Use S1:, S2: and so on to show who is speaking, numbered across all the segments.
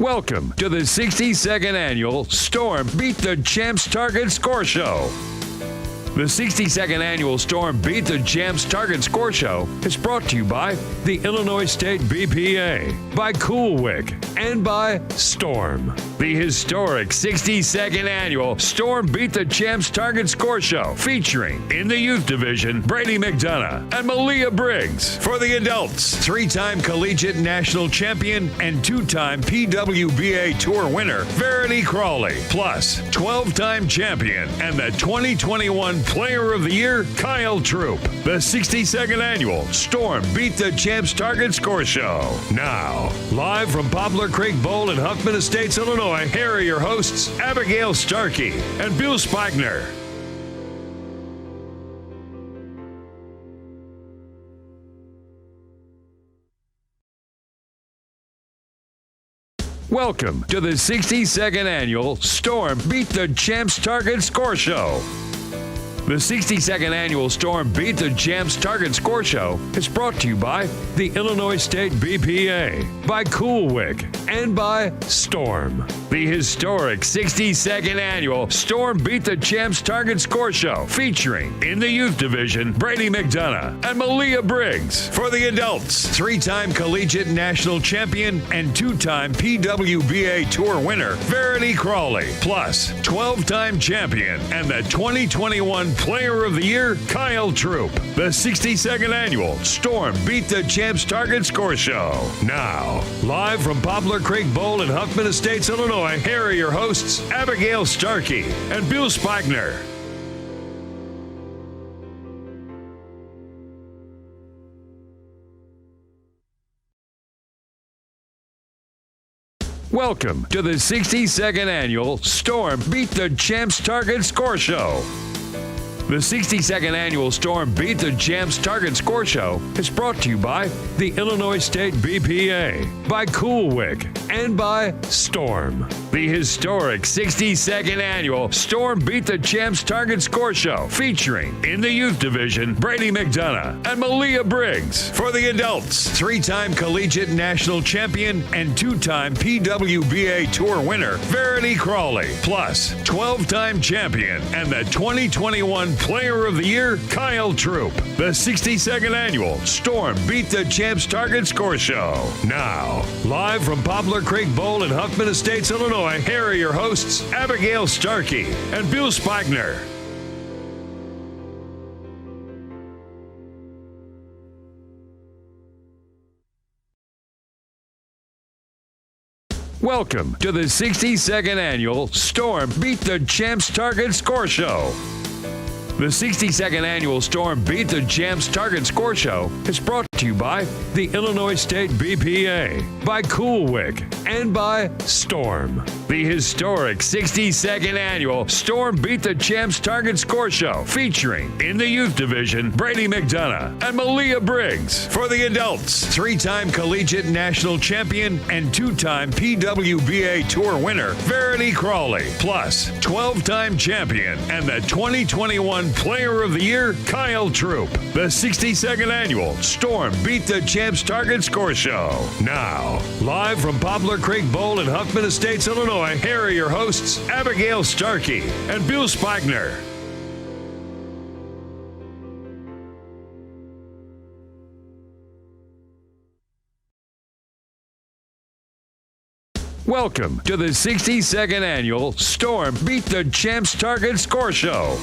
S1: Welcome to the 62nd Annual Storm Beat the Champs Target Score Show. The 62nd Annual Storm Beat the Champs Target Score Show is brought to you by the Illinois State BPA, by Cool Wick, and by Storm. The historic 62nd Annual Storm Beat the Champs Target Score Show, featuring in the youth division Brady, McDonough, and Malia, Briggs. For the adults, three-time collegiate national champion and two-time PWBA Tour winner Verity Crawley, plus 12-time champion and the 2021 Player of the Year, Troup. The 62nd Annual Storm Beat the Champs Target Score Show. Now, live from Poplar Creek Bowl in Hoffman Estates, Illinois, here are your hosts, Abigail Starkey and Bill Spigner. Welcome to the 62nd Annual Storm Beat the Champs Target Score Show. The 62nd Annual Storm Beat the Champs Target Score Show is brought to you by the Illinois State BPA, by Cool Wick, and by Storm. The historic 62nd Annual Storm Beat the Champs Target Score Show, featuring in the youth division Brady, McDonough, and Malia, Briggs. For the adults, three-time collegiate national champion and two-time PWBA Tour winner Verity Crawley, plus 12-time champion and the 2021 Player of the Year, Troup. The 62nd Annual Storm Beat the Champs Target Score Show. Now, live from Poplar Creek Bowl in Hoffman Estates, Illinois, here are your hosts, Abigail Starkey and Bill Spigner. Welcome to the 62nd Annual Storm Beat the Champs Target Score Show. The 62nd Annual Storm Beat the Champs Target Score Show is brought to you by the Illinois State BPA, by Cool Wick, and by Storm. The historic 62nd Annual Storm Beat the Champs Target Score Show, featuring in the youth division Brady, McDonough, and Malia, Briggs. For the adults, three-time collegiate national champion and two-time PWBA Tour winner Verity Crawley, plus 12-time champion and the 2021 Player of the Year, Troup. The 62nd Annual Storm Beat the Champs Target Score Show. Now, live from Poplar Creek Bowl in Hoffman Estates, Illinois, here are your hosts, Abigail Starkey and Bill Spigner. Welcome to the 62nd Annual Storm Beat the Champs Target Score Show. The 62nd Annual Storm Beat the Champs Target Score Show is brought to you by the Illinois State BPA, by Cool Wick, and by Storm. The historic 62nd Annual Storm Beat the Champs Target Score Show, featuring in the youth division Brady, McDonough, and Malia, Briggs. For the adults, three-time collegiate national champion and two-time PWBA Tour winner Verity Crawley, plus 12-time champion and the 2021 Player of the Year, Troup. The 62nd Annual Storm Beat the Champs Target Score Show. Now, live from Poplar Creek Bowl in Hoffman Estates, Illinois, here are your hosts, Abigail Starkey and Bill Spigner. Welcome to the 62nd Annual Storm Beat the Champs Target Score Show.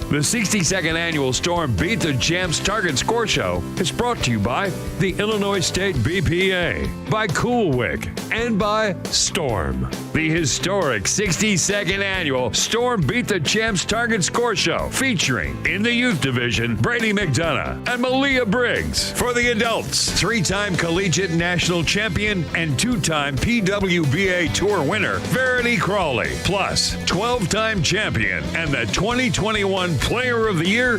S1: The 62nd Annual Storm Beat the Champs Target Score Show is brought to you by the Illinois State BPA, by Cool Wick, and by Storm. The historic 62nd Annual Storm Beat the Champs Target Score Show, featuring in the youth division Brady, McDonough, and Malia, Briggs. For the adults, three-time collegiate national champion and two-time PWBA Tour winner Verity Crawley, plus 12-time champion and the 2021 Player of the Year,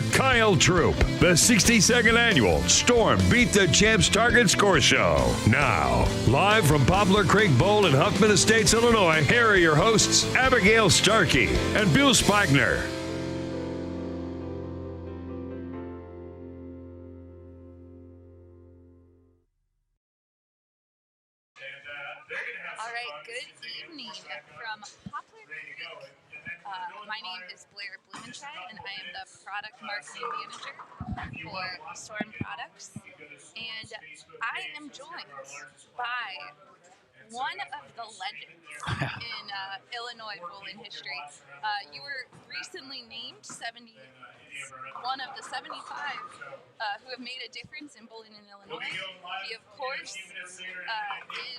S1: Troup. The 62nd Annual Storm Beat the Champs Target Score Show. Now, live from Poplar Creek Bowl in Hoffman Estates, Illinois, here are your hosts, Abigail Starkey and Bill Spigner.
S2: And they're going to have All right, good evening from Poplar Creek. My name is Blair Blumenscheid, and I am the product marketing manager for Storm Products. And I am joined by one of the legends in Illinois bowling history. You were recently named one of the 75 who have made a difference in bowling in Illinois. He, of course,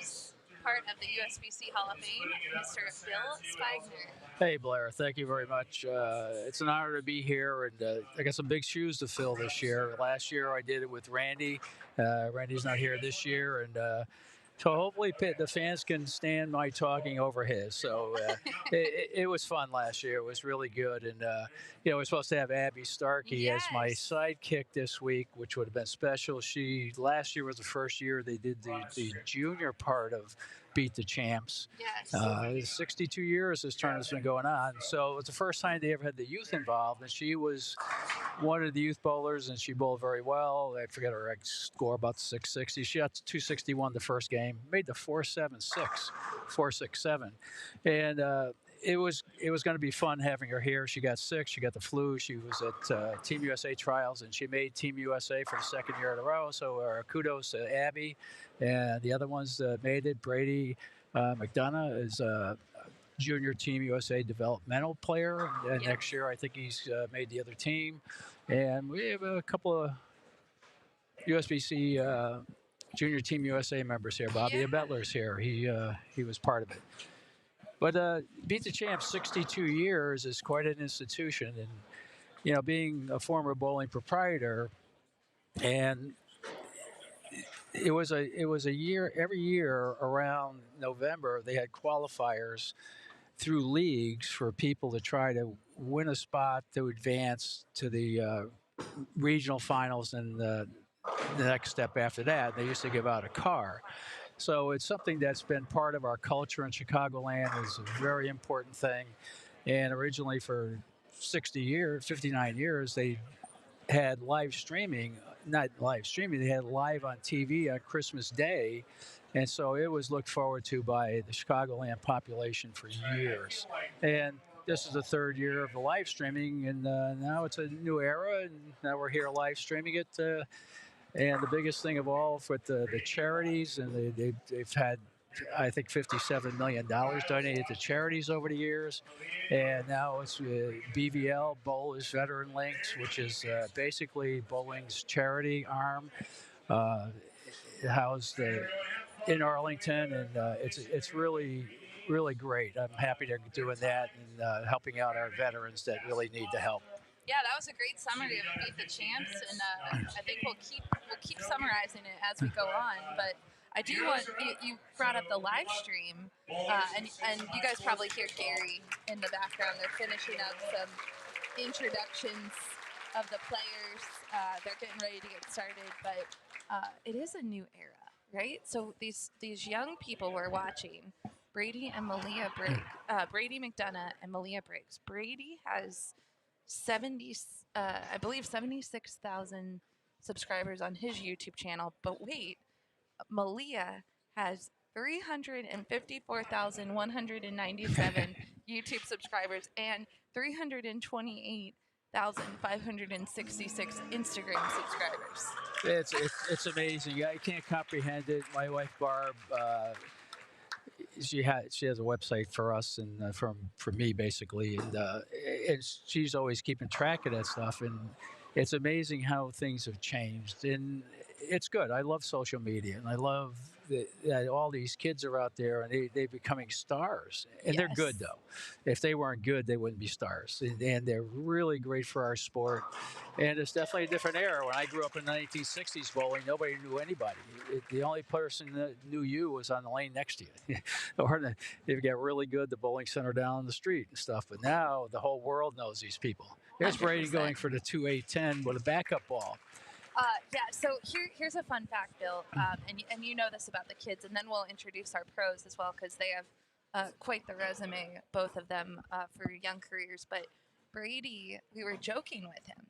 S2: is part of the USBC Hall of Fame, Mr. Bill Spigner.
S3: Hey, Blair. Thank you very much. It's an honor to be here, and I got some big shoes to fill this year. Last year I did it with Randy. Randy's not here this year, and so hopefully the fans can stand my talking over his. So it was fun last year. It was really good, and we're supposed to have Abby Starkey as my sidekick this week, which would have been special. Last year was the first year they did the junior part of Beat the Champs.
S2: Yes.
S3: 62 years this tournament's been going on, so it's the first time they ever had the youth involved, and she was one of the youth bowlers, and she bowled very well. I forget her score, about 660. She got 261 the first game, made the 4.67, and it was going to be fun having her here. She got sick. She got the flu. She was at Team USA trials, and she made Team USA for the second year in a row. So kudos to Abby, and the other ones that made it. Brady, McDonough is a junior Team USA developmental player. And next year, I think he's made the other team. And we have a couple of USBC junior Team USA members here. Bobby Bettler's here. He was part of it. But Beat the Champs 62 years is quite an institution, and being a former bowling proprietor, and it was a year every year around November they had qualifiers through leagues for people to try to win a spot to advance to the regional finals, and the next step after that they used to give out a car. So it's something that's been part of our culture in Chicagoland. Is a very important thing. And originally for 59 years, they had live streaming, not live streaming, they had live on TV on Christmas Day. And so it was looked forward to by the Chicagoland population for years. And this is the third year of the live streaming, and now it's a new era, and now we're here live streaming it. And the biggest thing of all with the charities, and they've had, I think, $57 million donated to charities over the years. And now it's BVL, Bowlers Veteran Links, which is basically bowling's charity arm, housed in Arlington. And it's really, really great. I'm happy they're doing that and helping out our veterans that really need the help.
S2: Yeah, that was a great summary of Beat the Champs, and I think we'll keep summarizing it as we go on. But I do want you brought up the live stream, and you guys probably hear Gary in the background. They're finishing up some introductions of the players. They're getting ready to get started, but it is a new era, right? So these young people we're watching, Brady and Malia Briggs, Brady McDonough and Malia Briggs. Brady has 76,000 subscribers on his YouTube channel. But wait, Malia has 354,197 YouTube subscribers and 328,566 Instagram subscribers.
S3: It's amazing. I can't comprehend it. My wife Barb, she has a website for us and for me basically, and she's always keeping track of that stuff, and it's amazing how things have changed, and it's good. I love social media, and I love that all these kids are out there, and they're becoming stars, and they're good though. If they weren't good, they wouldn't be stars, and they're really great for our sport. And it's definitely a different era. When I grew up in the 1960s bowling, nobody knew anybody. The only person that knew you was on the lane next to you. Or if you got really good, the bowling center down the street and stuff. But now the whole world knows these people. Here's 100%. Brady going for the 2-8-10 with a backup ball.
S2: So here's a fun fact, Bill, and you know this about the kids, and then we'll introduce our pros as well, because they have quite the resume, both of them, for young careers. But Brady, we were joking with him.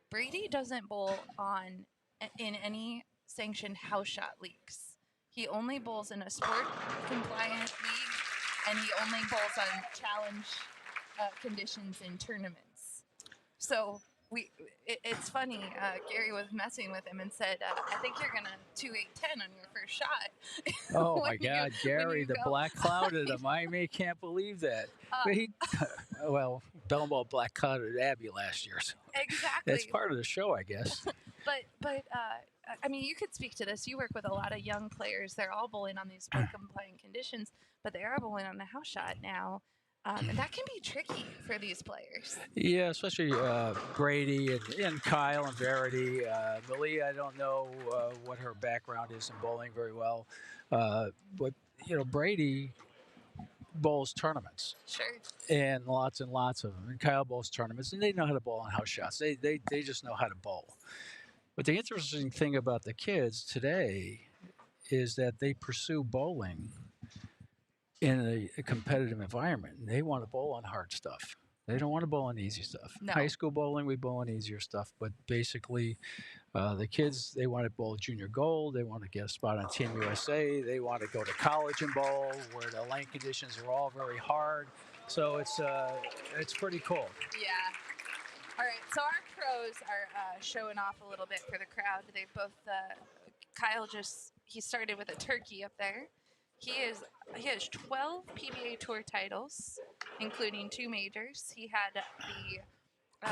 S2: Brady doesn't bowl in any sanctioned house shot leagues. He only bowls in a sport compliant league, and he only bowls on challenge conditions in tournaments. So it's funny. Gary was messing with him and said, "I think you're gonna 2-8-10 on your first shot."
S3: Oh my
S2: when
S3: God, Gary, the
S2: go.
S3: black clouded him. I can't believe that. But he, well, Belmont black clouded Abby last year. So
S2: Exactly.
S3: that's part of the show, I guess.
S2: But I mean, you could speak to this. You work with a lot of young players. They're all bowling on these sport compliant conditions, but they are bowling on a house shot now. And that can be tricky for these players.
S3: Yeah, especially Brady and Kyle and Verity. Malia, I don't know what her background is in bowling very well. But, Brady bowls tournaments.
S2: Sure.
S3: And lots of them. And Kyle bowls tournaments, and they know how to bowl on house shots. They just know how to bowl. But the interesting thing about the kids today is that they pursue bowling in a competitive environment. They want to bowl on hard stuff. They don't want to bowl on easy stuff.
S2: No.
S3: High school bowling, we bowl on easier stuff. But basically, the kids, they want to bowl junior gold. They want to get a spot on Team USA. They want to go to college and bowl where the lane conditions are all very hard. So it's pretty cool.
S2: Yeah. All right. So our pros are showing off a little bit for the crowd. They both Kyle he started with a turkey up there. He has 12 PBA Tour titles, including 2 majors. He had the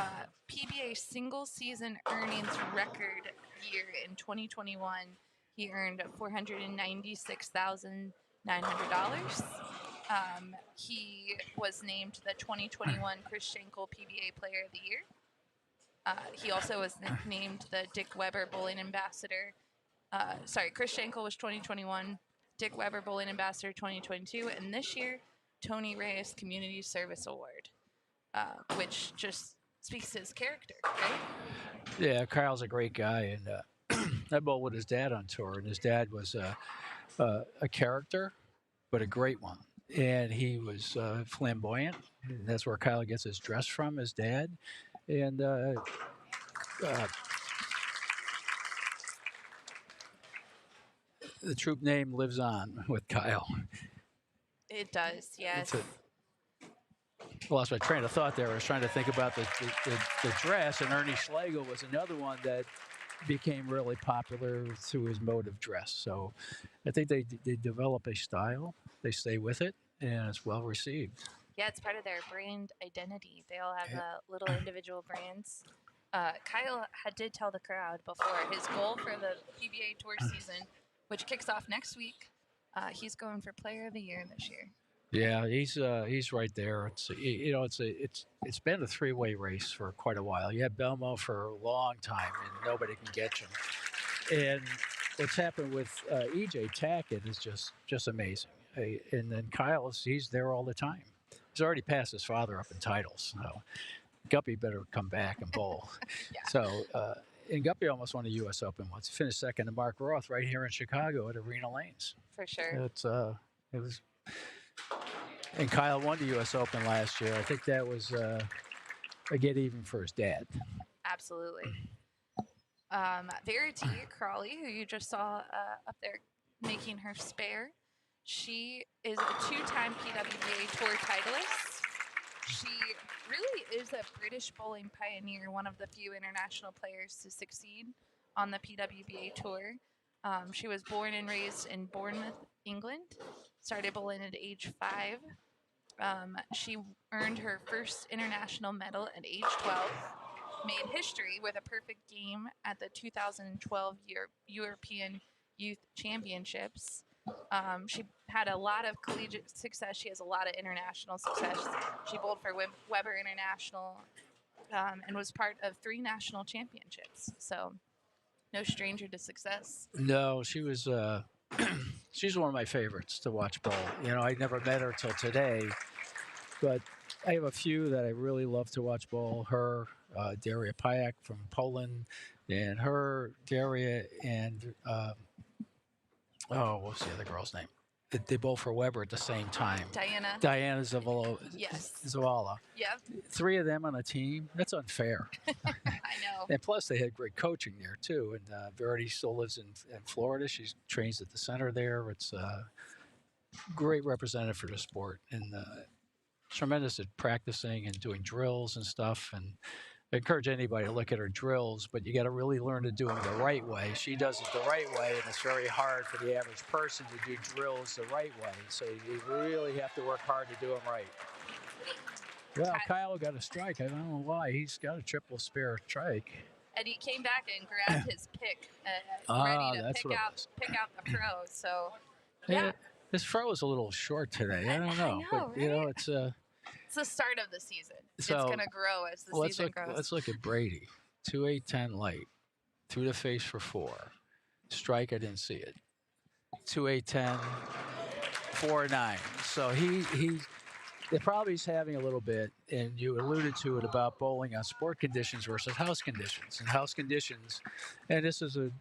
S2: PBA single season earnings record year in 2021. He earned $496,900. He was named the 2021 Chris Schenkel PBA Player of the Year. He also was named the Dick Weber Bowling Ambassador. Chris Schenkel was 2021. Dick Weber Bowling Ambassador 2022, and this year, Tony Reyes Community Service Award, which just speaks to his character, right?
S3: Yeah, Kyle's a great guy, and I bowled with his dad on tour, and his dad was a character, but a great one. And he was flamboyant. And that's where Kyle gets his dress from, his dad. And the troop name lives on with Kyle.
S2: It does, yes.
S3: Lost my train of thought there. I was trying to think about the dress, and Ernie Schlegel was another one that became really popular through his mode of dress. So I think they develop a style, they stay with it, and it's well received.
S2: Yeah, it's part of their brand identity. They all have little individual brands. Kyle did tell the crowd before his goal for the PBA Tour season, which kicks off next week, he's going for Player of the Year this year.
S3: Yeah, he's right there. It's been a 3-way race for quite a while. You had Belmo for a long time, and nobody can get you. And what's happened with EJ Tackett is just amazing. And then Kyle, he's there all the time. He's already passed his father up in titles. So Guppy better come back and bowl.
S2: Yeah.
S3: So. And Guppy almost won the U.S. Open once. He finished second to Mark Roth right here in Chicago at Arena Lanes.
S2: For sure.
S3: It was. And Kyle won the U.S. Open last year. I think that was a get even for his dad.
S2: Absolutely. Verity Crawley, who you just saw up there making her spare, she is a 2-time PWBA Tour titleist. She really is a British bowling pioneer, one of the few international players to succeed on the PWBA Tour. She was born and raised in Bournemouth, England, started bowling at age 5. She earned her first international medal at age 12, made history with a perfect game at the 2012 European Youth Championships. She had a lot of collegiate success. She has a lot of international success. She bowled for Weber International and was part of 3 national championships. So no stranger to success.
S3: No, she was. She's one of my favorites to watch bowl. I never met her till today, but I have a few that I really love to watch bowl. Her, Daria Pajak from Poland, and her, Daria, and what's the other girl's name? they both for Weber at the same time.
S2: Diana.
S3: Zavala.
S2: Yes.
S3: Zavala.
S2: Yep.
S3: 3 of them on a team. That's unfair.
S2: I know.
S3: And plus, they had great coaching there too. And Verity still lives in Florida. She trains at the center there. It's a great representative for the sport, and tremendous at practicing and doing drills and stuff. And I encourage anybody to look at her drills, but you got to really learn to do them the right way. She does it the right way, and it's very hard for the average person to do drills the right way. So you really have to work hard to do them right. Well, Kyle got a strike. I don't know why. He's got a triple spare strike.
S2: And he came back and grabbed his pick, ready to pick out the pro. So, yeah.
S3: This throw is a little short today. I don't know.
S2: I know,
S3: but,
S2: right?
S3: It's
S2: the start of the season.
S3: So,
S2: it's going to grow as the season grows.
S3: Let's look at Brady. 2-8-10 light. Through the face for 4. Strike, I didn't see it. 2-8-10, 4-9. So the problem he's having a little bit, and you alluded to it about bowling on sport conditions versus house conditions. And house conditions, and this is a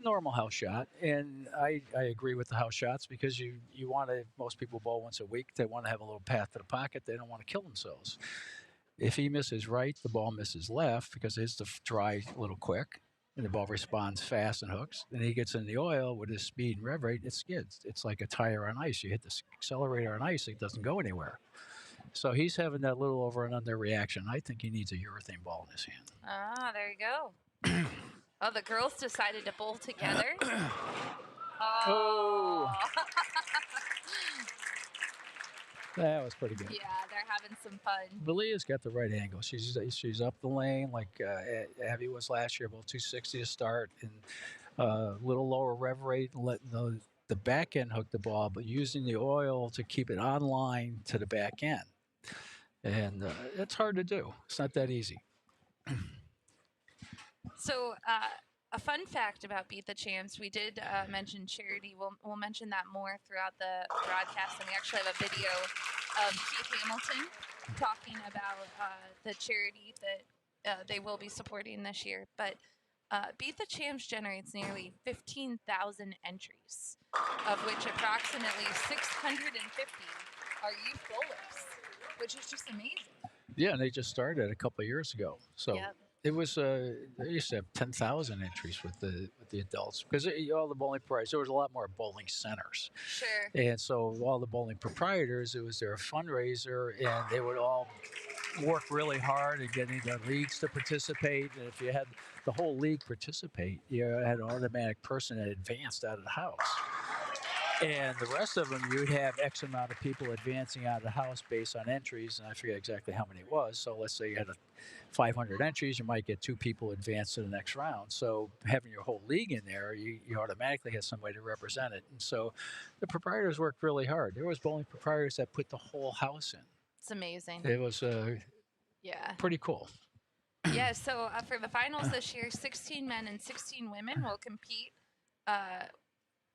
S3: normal house shot, and I agree with the house shots because you want to, most people bowl once a week. They want to have a little path to the pocket. They don't want to kill themselves. If he misses right, the ball misses left because it's the dry a little quick, and the ball responds fast and hooks. Then he gets in the oil with his speed and rev rate, it skids. It's like a tire on ice. You hit the accelerator on ice, it doesn't go anywhere. So he's having that little over and under reaction. I think he needs a urethane ball in his hand.
S2: Ah, there you go. Oh, the girls decided to bowl together. Oh.
S3: That was pretty good.
S2: Yeah, they're having some fun.
S3: Malia's got the right angle. She's up the lane like Abby was last year, about 260 to start, and a little lower rev rate, and letting the back end hook the ball, but using the oil to keep it on line to the back end. And it's hard to do. It's not that easy.
S2: So a fun fact about Beat the Champs, we did mention charity. We'll mention that more throughout the broadcast, and we actually have a video of Keith Hamilton talking about the charity that they will be supporting this year. But Beat the Champs generates nearly 15,000 entries, of which approximately 650 are youth bowlers, which is just amazing.
S3: Yeah, and they just started a couple of years ago. So
S2: Yep.
S3: it was they used to have 10,000 entries with the adults because all the bowling proprietors, there was a lot more bowling centers.
S2: Sure.
S3: And so all the bowling proprietors, it was their fundraiser, and they would all work really hard at getting the leagues to participate. And if you had the whole league participate, you had an automatic person that advanced out of the house. And the rest of them, you'd have X amount of people advancing out of the house based on entries, and I forget exactly how many it was. So let's say you had 500 entries, you might get 2 people advance to the next round. So having your whole league in there, you automatically have somebody to represent it. And so the proprietors worked really hard. There was bowling proprietors that put the whole house in.
S2: It's amazing.
S3: It was pretty cool.
S2: Yeah, so for the finals this year, 16 men and 16 women will compete,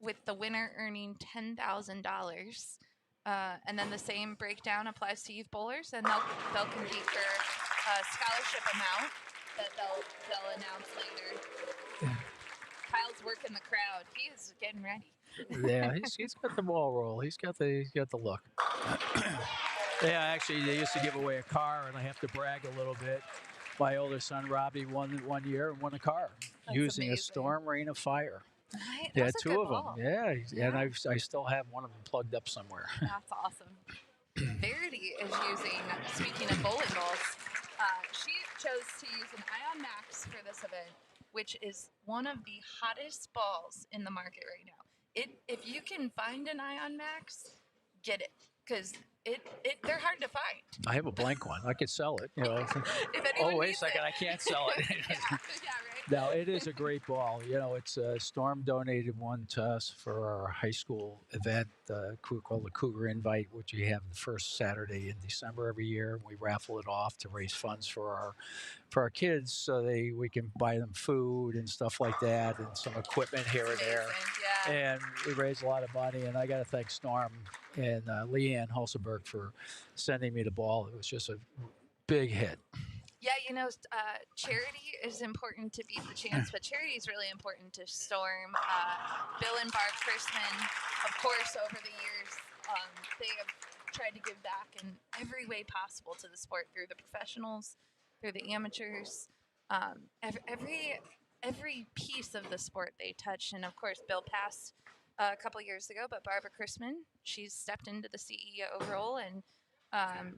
S2: with the winner earning $10,000. And then the same breakdown applies to youth bowlers, and they'll compete for a scholarship amount that they'll announce later. Kyle's working the crowd. He is getting ready.
S3: Yeah, he's got the ball roll. He's got the look. Yeah, actually, they used to give away a car, and I have to brag a little bit. My older son Robbie won one year and won a car.
S2: That's
S3: using
S2: amazing.
S3: A Storm Rain of Fire.
S2: Right?
S3: Yeah,
S2: That's a
S3: 2
S2: good
S3: of them.
S2: ball.
S3: Yeah, and I still have one of them plugged up somewhere.
S2: That's awesome. Verity is using, speaking of bowling balls, she chose to use an Ion Max for this event, which is one of the hottest balls in the market right now. If you can find an Ion Max, get it, because they're hard to find.
S3: I have a blank one. I could sell it. You know.
S2: If anyone
S3: Wait a
S2: needs
S3: second.
S2: it.
S3: I can't sell it.
S2: yeah, right.
S3: No, it is a great ball. You know, it's Storm donated one to us for our high school event called the Cougar Invite, which we have the first Saturday in December every year. We raffle it off to raise funds for our kids, so we can buy them food and stuff like that, and some equipment here and there.
S2: Yeah.
S3: And we raise a lot of money. And I got to thank Storm and Leanne Hulsenberg for sending me the ball. It was just a big hit.
S2: Yeah, you know, charity is important to Beat the Champs, but charity is really important to Storm. Bill and Barb Chrisman, of course, over the years, they have tried to give back in every way possible to the sport through the professionals, through the amateurs, every piece of the sport they touch. And of course, Bill passed a couple years ago, but Barbara Chrisman, she's stepped into the CEO role, and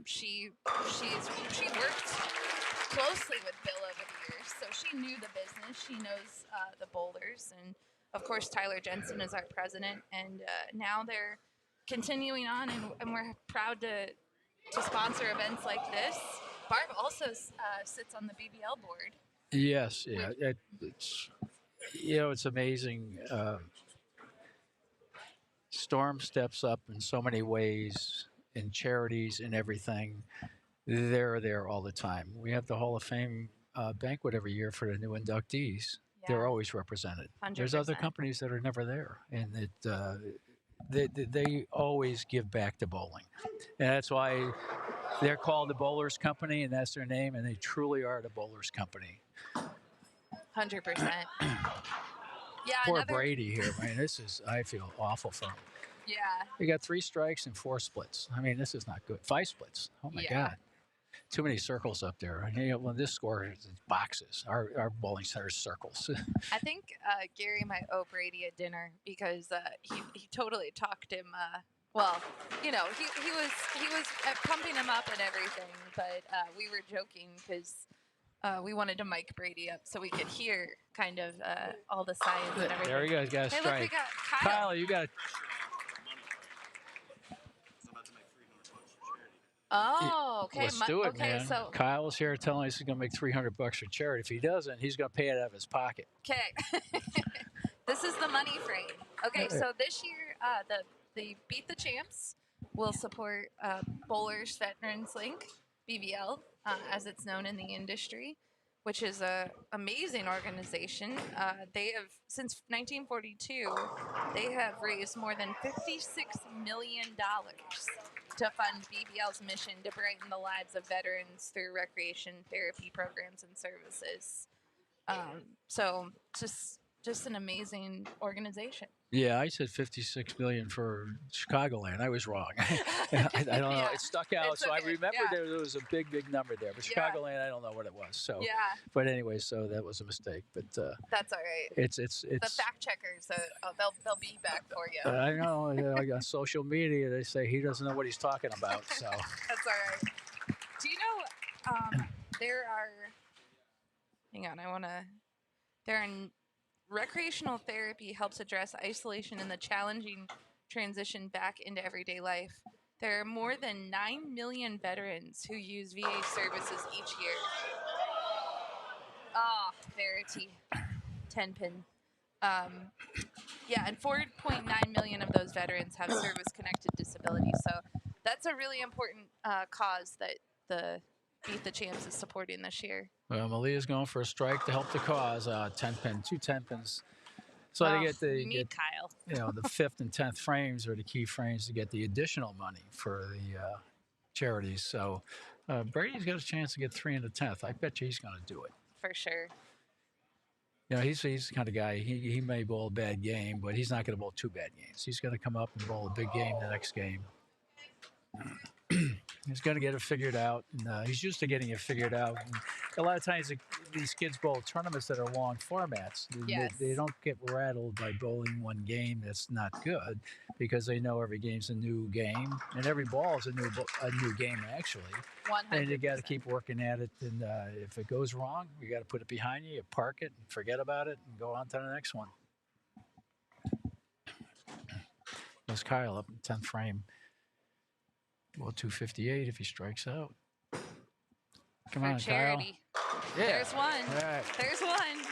S2: she worked closely with Bill over the years, so she knew the business. She knows the boulders, and of course Tyler Jensen is our president, and now they're continuing on, and we're proud to sponsor events like this. Barb also sits on the BBL board.
S3: Yes, yeah, it's it's amazing. Storm steps up in so many ways, in charities and everything. They're there all the time. We have the Hall of Fame banquet every year for the new inductees.
S2: Yeah.
S3: They're always represented.
S2: 100%.
S3: There's other companies that are never there, and they always give back to bowling, and that's why they're called the Bowlers Company, and that's their name, and they truly are the Bowlers Company.
S2: 100%. Yeah.
S3: Poor Brady here, man. I feel awful for him.
S2: Yeah.
S3: He got 3 strikes and 4 splits. I mean, this is not good. 5 splits. Oh my God. Too many circles up there. When this score is boxes, our bowling center's circles.
S2: I think Gary might owe Brady a dinner because he totally talked him. Well, he was pumping him up and everything, but we were joking because we wanted to mic Brady up so we could hear kind of all the science and everything.
S3: There you go. Got a strike.
S2: Look, we got Kyle.
S3: You got.
S2: Oh, okay.
S3: Let's do it,
S2: okay,
S3: man.
S2: So
S3: Kyle's here telling us he's going to make $300 for charity. If he doesn't, he's going to pay it out of his pocket.
S2: okay, this is the money frame. Okay, so this year, the Beat the Champs will support Bowlers Veterans Link, BBL, as it's known in the industry, which is a amazing organization. They have, since 1942, they have raised more than $56 million to fund BBL's mission to brighten the lives of veterans through recreation therapy programs and services. So just an amazing organization.
S3: Yeah, I said $56 million for Chicagoland. I was wrong. I don't know. It stuck out, so okay. I remember there was a big number there. But Chicagoland, I don't know what it was. So But anyway, so that was a mistake. But
S2: that's all right.
S3: It's
S2: the fact checkers. They'll be back for you.
S3: I know. On social media, they say he doesn't know what he's talking about. So
S2: that's all right. Do you know there are? Hang on, there are. Recreational therapy helps address isolation and the challenging transition back into everyday life. There are more than 9 million veterans who use VA services each year. Verity, 10-pin. And 4.9 million of those veterans have service-connected disabilities. So that's a really important cause that the Beat the Champs is supporting this year.
S3: Well, Malia's going for a strike to help the cause. 10-pin, 2 10-pins. So they get
S2: Kyle.
S3: The 5th and 10th frames are the key frames to get the additional money for the charities. So Brady's got a chance to get 3 in the 10th. I bet you he's going to do it.
S2: For sure.
S3: He's the kind of guy, he may bowl a bad game, but he's not going to bowl 2 bad games. He's going to come up and bowl a big game the next game. He's going to get it figured out, and he's used to getting it figured out. And a lot of times, these kids bowl tournaments that are long formats. They don't get rattled by bowling one game that's not good because they know every game's a new game, and every ball is a new game actually.
S2: 100%.
S3: And you got to keep working at it. And if it goes wrong, you got to put it behind you, park it, and forget about it, and go on to the next one. There's Kyle up in 10th frame. Well, 258 if he strikes out. Come on,
S2: charity.
S3: Kyle. Yeah.
S2: There's one.
S3: All right.
S2: There's one.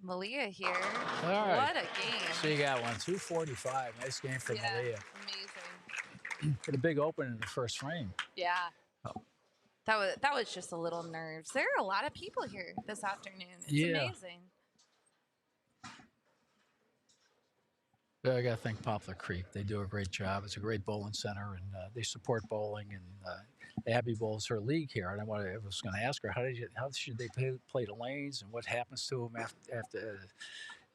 S2: Malia here.
S3: All right.
S2: What a game.
S3: So you got one. 245. Nice game for Malia.
S2: Amazing.
S3: Had a big open in the first frame.
S2: Yeah. Oh. That was just a little nerves. There are a lot of people here this afternoon. It's amazing.
S3: I got to thank Poplar Creek. They do a great job. It's a great bowling center, and they support bowling. And Abby bowls her league here. And I was going to ask her how should they play the lanes, and what happens to them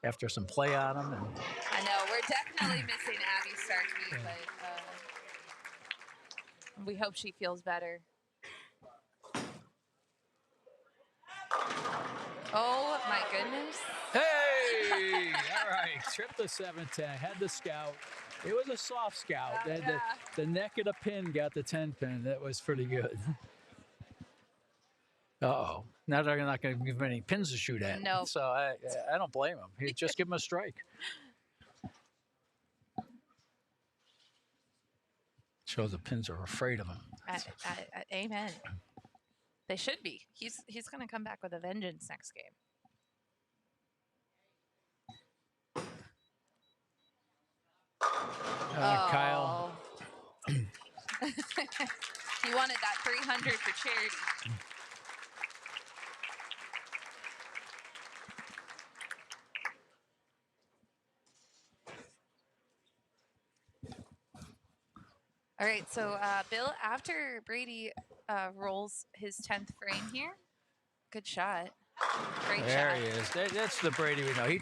S3: after some play on them. And
S2: I know we're definitely missing Abby Starkey, but we hope she feels better. Oh my goodness!
S3: Hey! All right, trip the 710. Had the scout. It was a soft scout.
S2: Oh, yeah.
S3: The neck of the pin got the 10 pin. That was pretty good. Uh-oh. Now they're not going to give him any pins to shoot at.
S2: No.
S3: So I don't blame him. Just give him a strike. Shows the pins are afraid of him.
S2: Amen. They should be. He's going to come back with a vengeance next game.
S3: Kyle.
S2: He wanted that 300 for charity. All right, so Bill, after Brady rolls his 10th frame here, good shot. Great
S3: there
S2: shot.
S3: He is. That's the Brady we know. He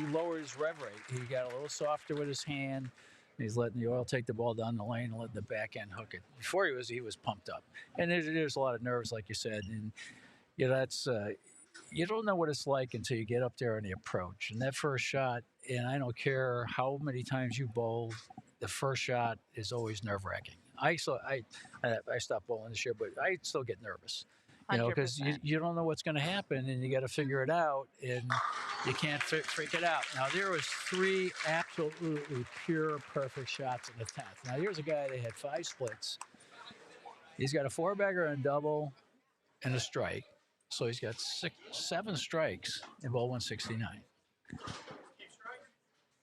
S3: lowered his rev rate. He got a little softer with his hand. He's letting the oil take the ball down the lane and letting the back end hook it. Before he was pumped up, and there's a lot of nerves, like you said, and that's you don't know what it's like until you get up there on the approach. And that first shot, and I don't care how many times you bowl, the first shot is always nerve wracking. I stopped bowling this year, but I still get nervous. Because you don't know what's going to happen, and you got to figure it out, and you can't freak it out. Now, there was 3 absolutely pure, perfect shots in the 10th. Now, here's a guy that had 5 splits. He's got a 4-bagger and a double and a strike. So he's got 7 strikes in ball 169.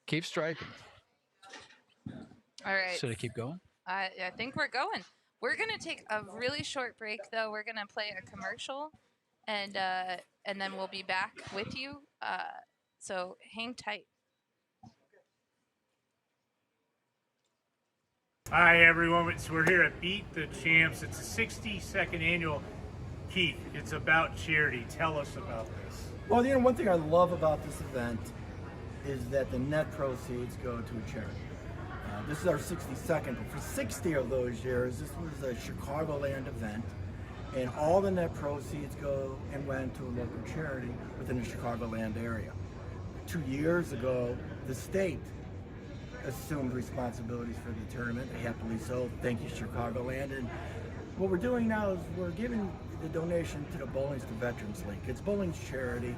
S3: Keep striking.
S2: All right.
S3: Should I keep going?
S2: I think we're going. We're going to take a really short break, though. We're going to play a commercial, and then we'll be back with you. So hang tight.
S4: Hi, everyone. We're here at Beat the Champs. It's a 62nd annual. Keith, it's about charity. Tell us about this.
S5: Well, one thing I love about this event is that the net proceeds go to a charity. This is our 62nd, but for 60 of those years, this was a Chicagoland event, and all the net proceeds go and went to a local charity within the Chicagoland area. 2 years ago, the state assumed responsibilities for the tournament, happily so. Thank you, Chicagoland. And what we're doing now is we're giving the donation to the Bowling's to Veterans League. It's bowling's charity.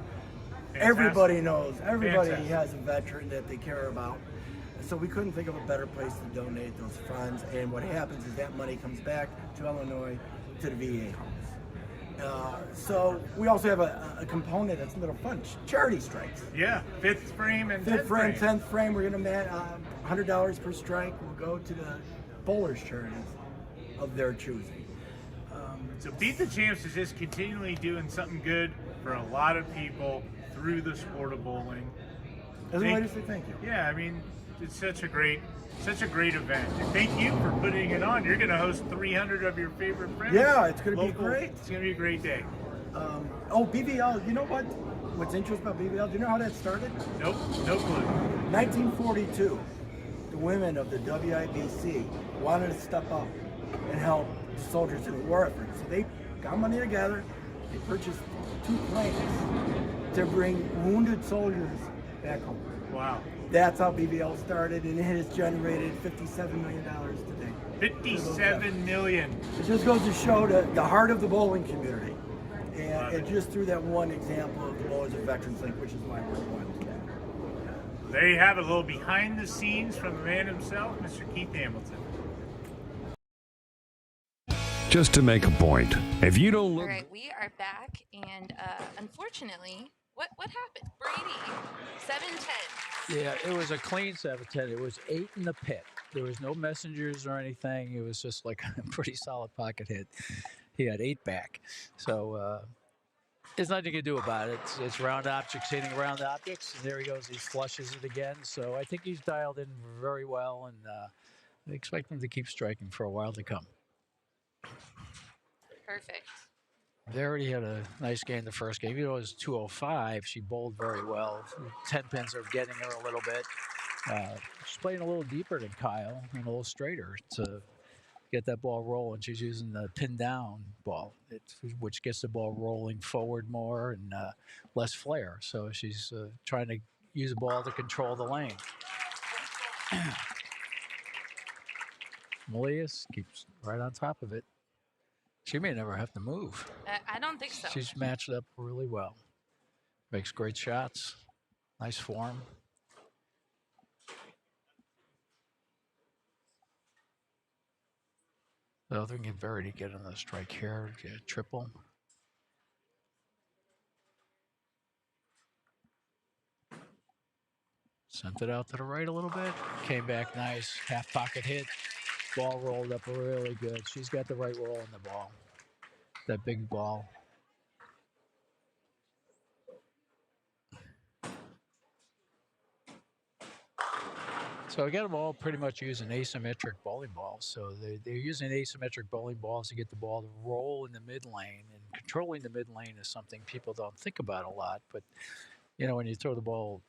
S4: Fantastic.
S5: Everybody knows. Everybody
S4: Fantastic.
S5: has a veteran that they care about. So we couldn't think of a better place to donate those funds. And what happens is that money comes back to Illinois, to the VA homes. So we also have a component that's a little fun, charity strikes.
S4: Yeah, 5th frame and
S5: 5th frame, 10th frame, we're going to $100 per strike will go to the bowlers' charities of their choosing.
S4: So Beat the Champs is just continually doing something good for a lot of people through the sport of bowling.
S5: As a way to say thank you.
S4: Yeah, I mean, it's such a great event. And thank you for putting it on. You're going to host 300 of your favorite friends.
S5: Yeah, it's going to be great.
S4: It's going to be a great day.
S5: BVL, you know what? What's interesting about BVL, do you know how that started?
S4: Nope, no clue.
S5: 1942, the women of the WIBC wanted to step up and help the soldiers in the war effort. So they got money together, they purchased 2 planes to bring wounded soldiers back home.
S4: Wow.
S5: That's how BVL started, and it has generated $57 million today.
S4: $57 million.
S5: It just goes to show the heart of the bowling community. And it just threw that one example of the Bowlers of Veterans League, which is why we're one today.
S4: There you have it, a little behind the scenes from the man himself, Mr. Keith Hamilton.
S1: Just to make a point, if you don't
S2: All
S1: look.
S2: right, we are back, and unfortunately, what happened? Brady, 7-10.
S3: Yeah, it was a clean 7-10. It was 8 in the pit. There was no messengers or anything. It was just like a pretty solid pocket hit. He had 8 back. So There's nothing you can do about it. It's round objects hitting round objects, and there he goes. He flushes it again. So I think he's dialed in very well, and I expect him to keep striking for a while to come.
S2: Perfect.
S3: Verity had a nice game the first game. Even though it was 205, she bowled very well. 10 pins are getting her a little bit. She's playing a little deeper than Kyle and a little straighter to get that ball rolling. She's using the pin down ball, which gets the ball rolling forward more and less flare. So she's trying to use the ball to control the lane. Malia keeps right on top of it. She may never have to move.
S2: I don't think so.
S3: She's matched up really well. Makes great shots. Nice form. I think if Verity get on the strike here, get a triple. Sent it out to the right a little bit. Came back nice. Half pocket hit. Ball rolled up really good. She's got the right roll in the ball. That big ball. So I got them all pretty much using asymmetric bowling balls. So they're using asymmetric bowling balls to get the ball to roll in the mid lane. And controlling the mid lane is something people don't think about a lot. But, you know, when you throw the ball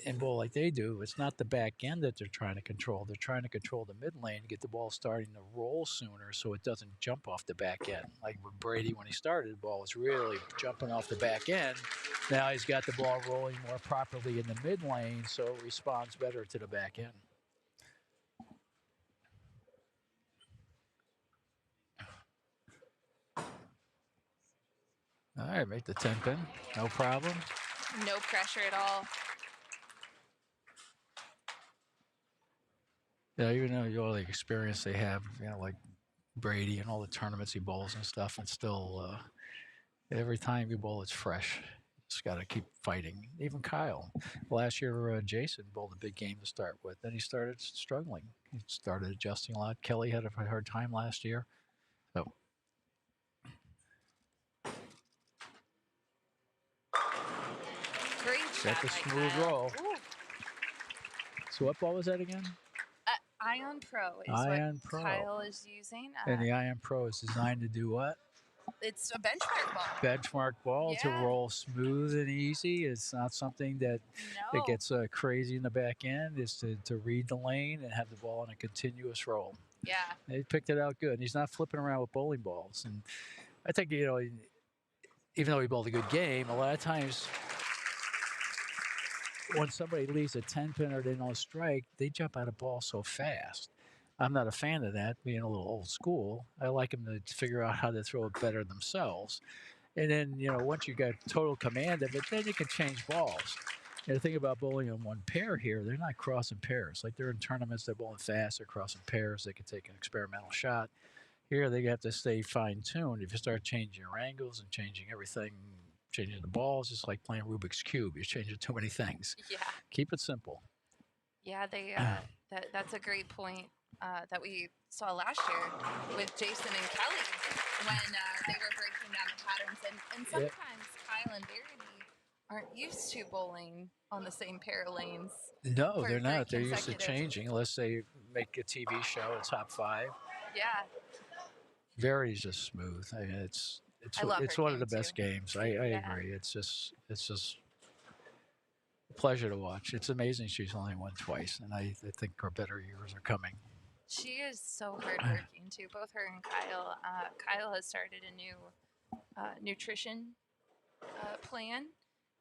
S3: in bowl like they do, it's not the back end that they're trying to control. They're trying to control the mid lane to get the ball starting to roll sooner so it doesn't jump off the back end. Like with Brady, when he started, the ball was really jumping off the back end. Now he's got the ball rolling more properly in the mid lane, so it responds better to the back end. All right, make the 10 pin. No problem.
S2: No pressure at all.
S3: Yeah, even though all the experience they have, you know, like Brady and all the tournaments he bowls and stuff, and still every time you bowl, it's fresh. Just got to keep fighting. Even Kyle. Last year, Jason bowled a big game to start with. Then he started struggling. He started adjusting a lot. Kelly had a hard time last year. So.
S2: Great shot.
S3: Got the
S2: by
S3: smooth
S2: Kyle.
S3: roll.
S2: Ooh.
S3: So what ball was that again?
S2: Ion Pro is
S3: Ion
S2: what
S3: Pro.
S2: Kyle is using.
S3: And the Ion Pro is designed to do what?
S2: It's a benchmark ball.
S3: Benchmark ball to
S2: Yeah.
S3: roll smooth and easy. It's not something that
S2: No.
S3: it gets crazy in the back end. It's to read the lane and have the ball on a continuous roll.
S2: Yeah.
S3: They picked it out good. He's not flipping around with bowling balls. And I think, you know, even though he bowled a good game, a lot of times when somebody leaves a 10 pin or they don't strike, they jump out of ball so fast. I'm not a fan of that, being a little old school. I like them to figure out how to throw it better themselves. And then, you know, once you got total command of it, then you can change balls. And the thing about bowling on one pair here, they're not crossing pairs. Like they're in tournaments, they're bowling fast, they're crossing pairs, they can take an experimental shot. Here, they have to stay fine-tuned. If you start changing your angles and changing everything, changing the balls, it's like playing Rubik's Cube. You're changing too many things.
S2: Yeah.
S3: Keep it simple.
S2: Yeah, they that's a great point that we saw last year with Jason and Kelly when they were breaking down the patterns. And sometimes Kyle and Verity aren't used to bowling on the same pair of lanes.
S3: No, they're not. They're used to
S2: consecutive.
S3: changing unless they make a TV show, a top 5.
S2: Yeah.
S3: Verity's just smooth. I mean, it's
S2: I love her
S3: one of the
S2: game,
S3: best
S2: too.
S3: games. I agree. It's just a pleasure to watch. It's amazing she's only won twice, and I think her better years are coming.
S2: She is so hardworking too. Both her and Kyle. Kyle has started a new nutrition plan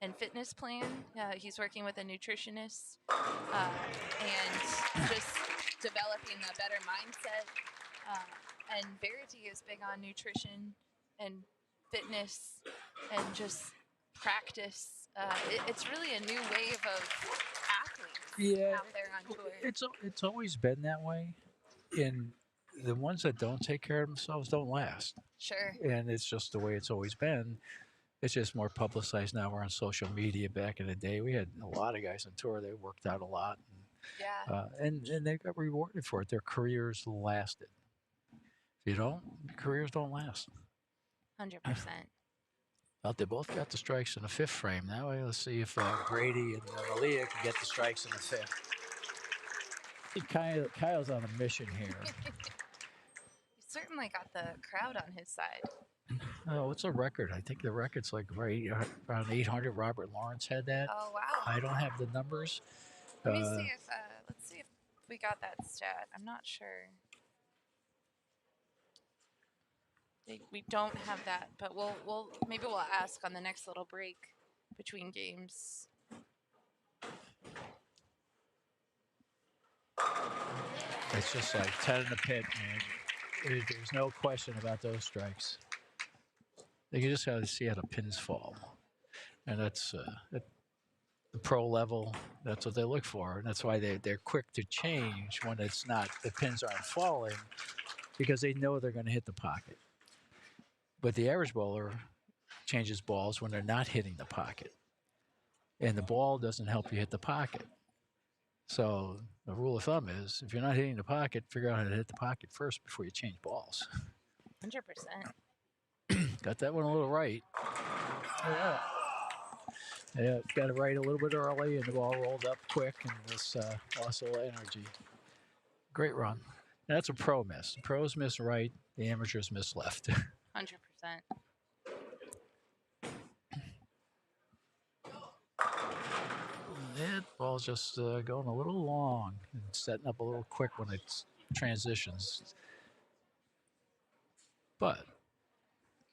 S2: and fitness plan. He's working with a nutritionist and just developing a better mindset. And Verity is big on nutrition and fitness and just practice. It's really a new wave of athletes out there on tour.
S3: It's always been that way, and the ones that don't take care of themselves don't last.
S2: Sure.
S3: And it's just the way it's always been. It's just more publicized now. We're on social media. Back in the day, we had a lot of guys on tour. They worked out a lot. And they got rewarded for it. Their careers lasted. If you don't, careers don't last.
S2: 100%.
S3: Well, they both got the strikes in the fifth frame. That way, let's see if Brady and Malia can get the strikes in the fifth. I think Kyle's on a mission here.
S2: He certainly got the crowd on his side.
S3: Oh, what's a record? I think the record's like around 800. Robert Lawrence had that.
S2: Oh wow.
S3: I don't have the numbers.
S2: Let me see if let's see if we got that stat. I'm not sure. We don't have that, but maybe we'll ask on the next little break between games.
S3: It's just like 10 in the pit, man. There's no question about those strikes. You just got to see how the pins fall, and that's at the pro level. That's what they look for, and that's why they're quick to change when it's not the pins aren't falling, because they know they're going to hit the pocket. But the average bowler changes balls when they're not hitting the pocket, and the ball doesn't help you hit the pocket. So the rule of thumb is, if you're not hitting the pocket, figure out how to hit the pocket first before you change balls.
S2: 100%.
S3: Got that one a little right. Yeah, got it right a little bit early, and the ball rolled up quick, and this lost a little energy. Great run. And that's a pro miss. The pros miss right, the amateurs miss left.
S2: 100%.
S3: That ball's just going a little long and setting up a little quick when it transitions. But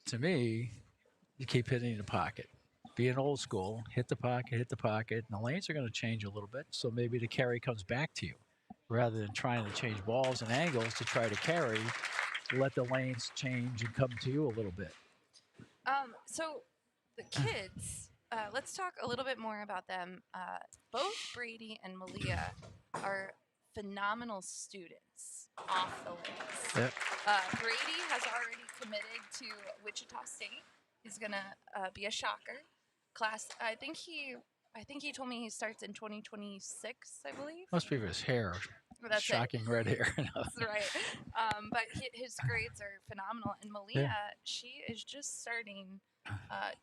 S3: to me, you keep hitting the pocket. Being old school, hit the pocket, and the lanes are going to change a little bit, so maybe the carry comes back to you. Rather than trying to change balls and angles to try to carry, let the lanes change and come to you a little bit.
S2: So the kids, let's talk a little bit more about them. Both Brady and Malia are phenomenal students off the lanes.
S3: Yep.
S2: Brady has already committed to Wichita State. He's gonna be a shocker. I think he told me he starts in 2026, I believe.
S3: Must be his hair.
S2: That's
S3: shocking red hair.
S2: That's right. But his grades are phenomenal. And Malia, she is just starting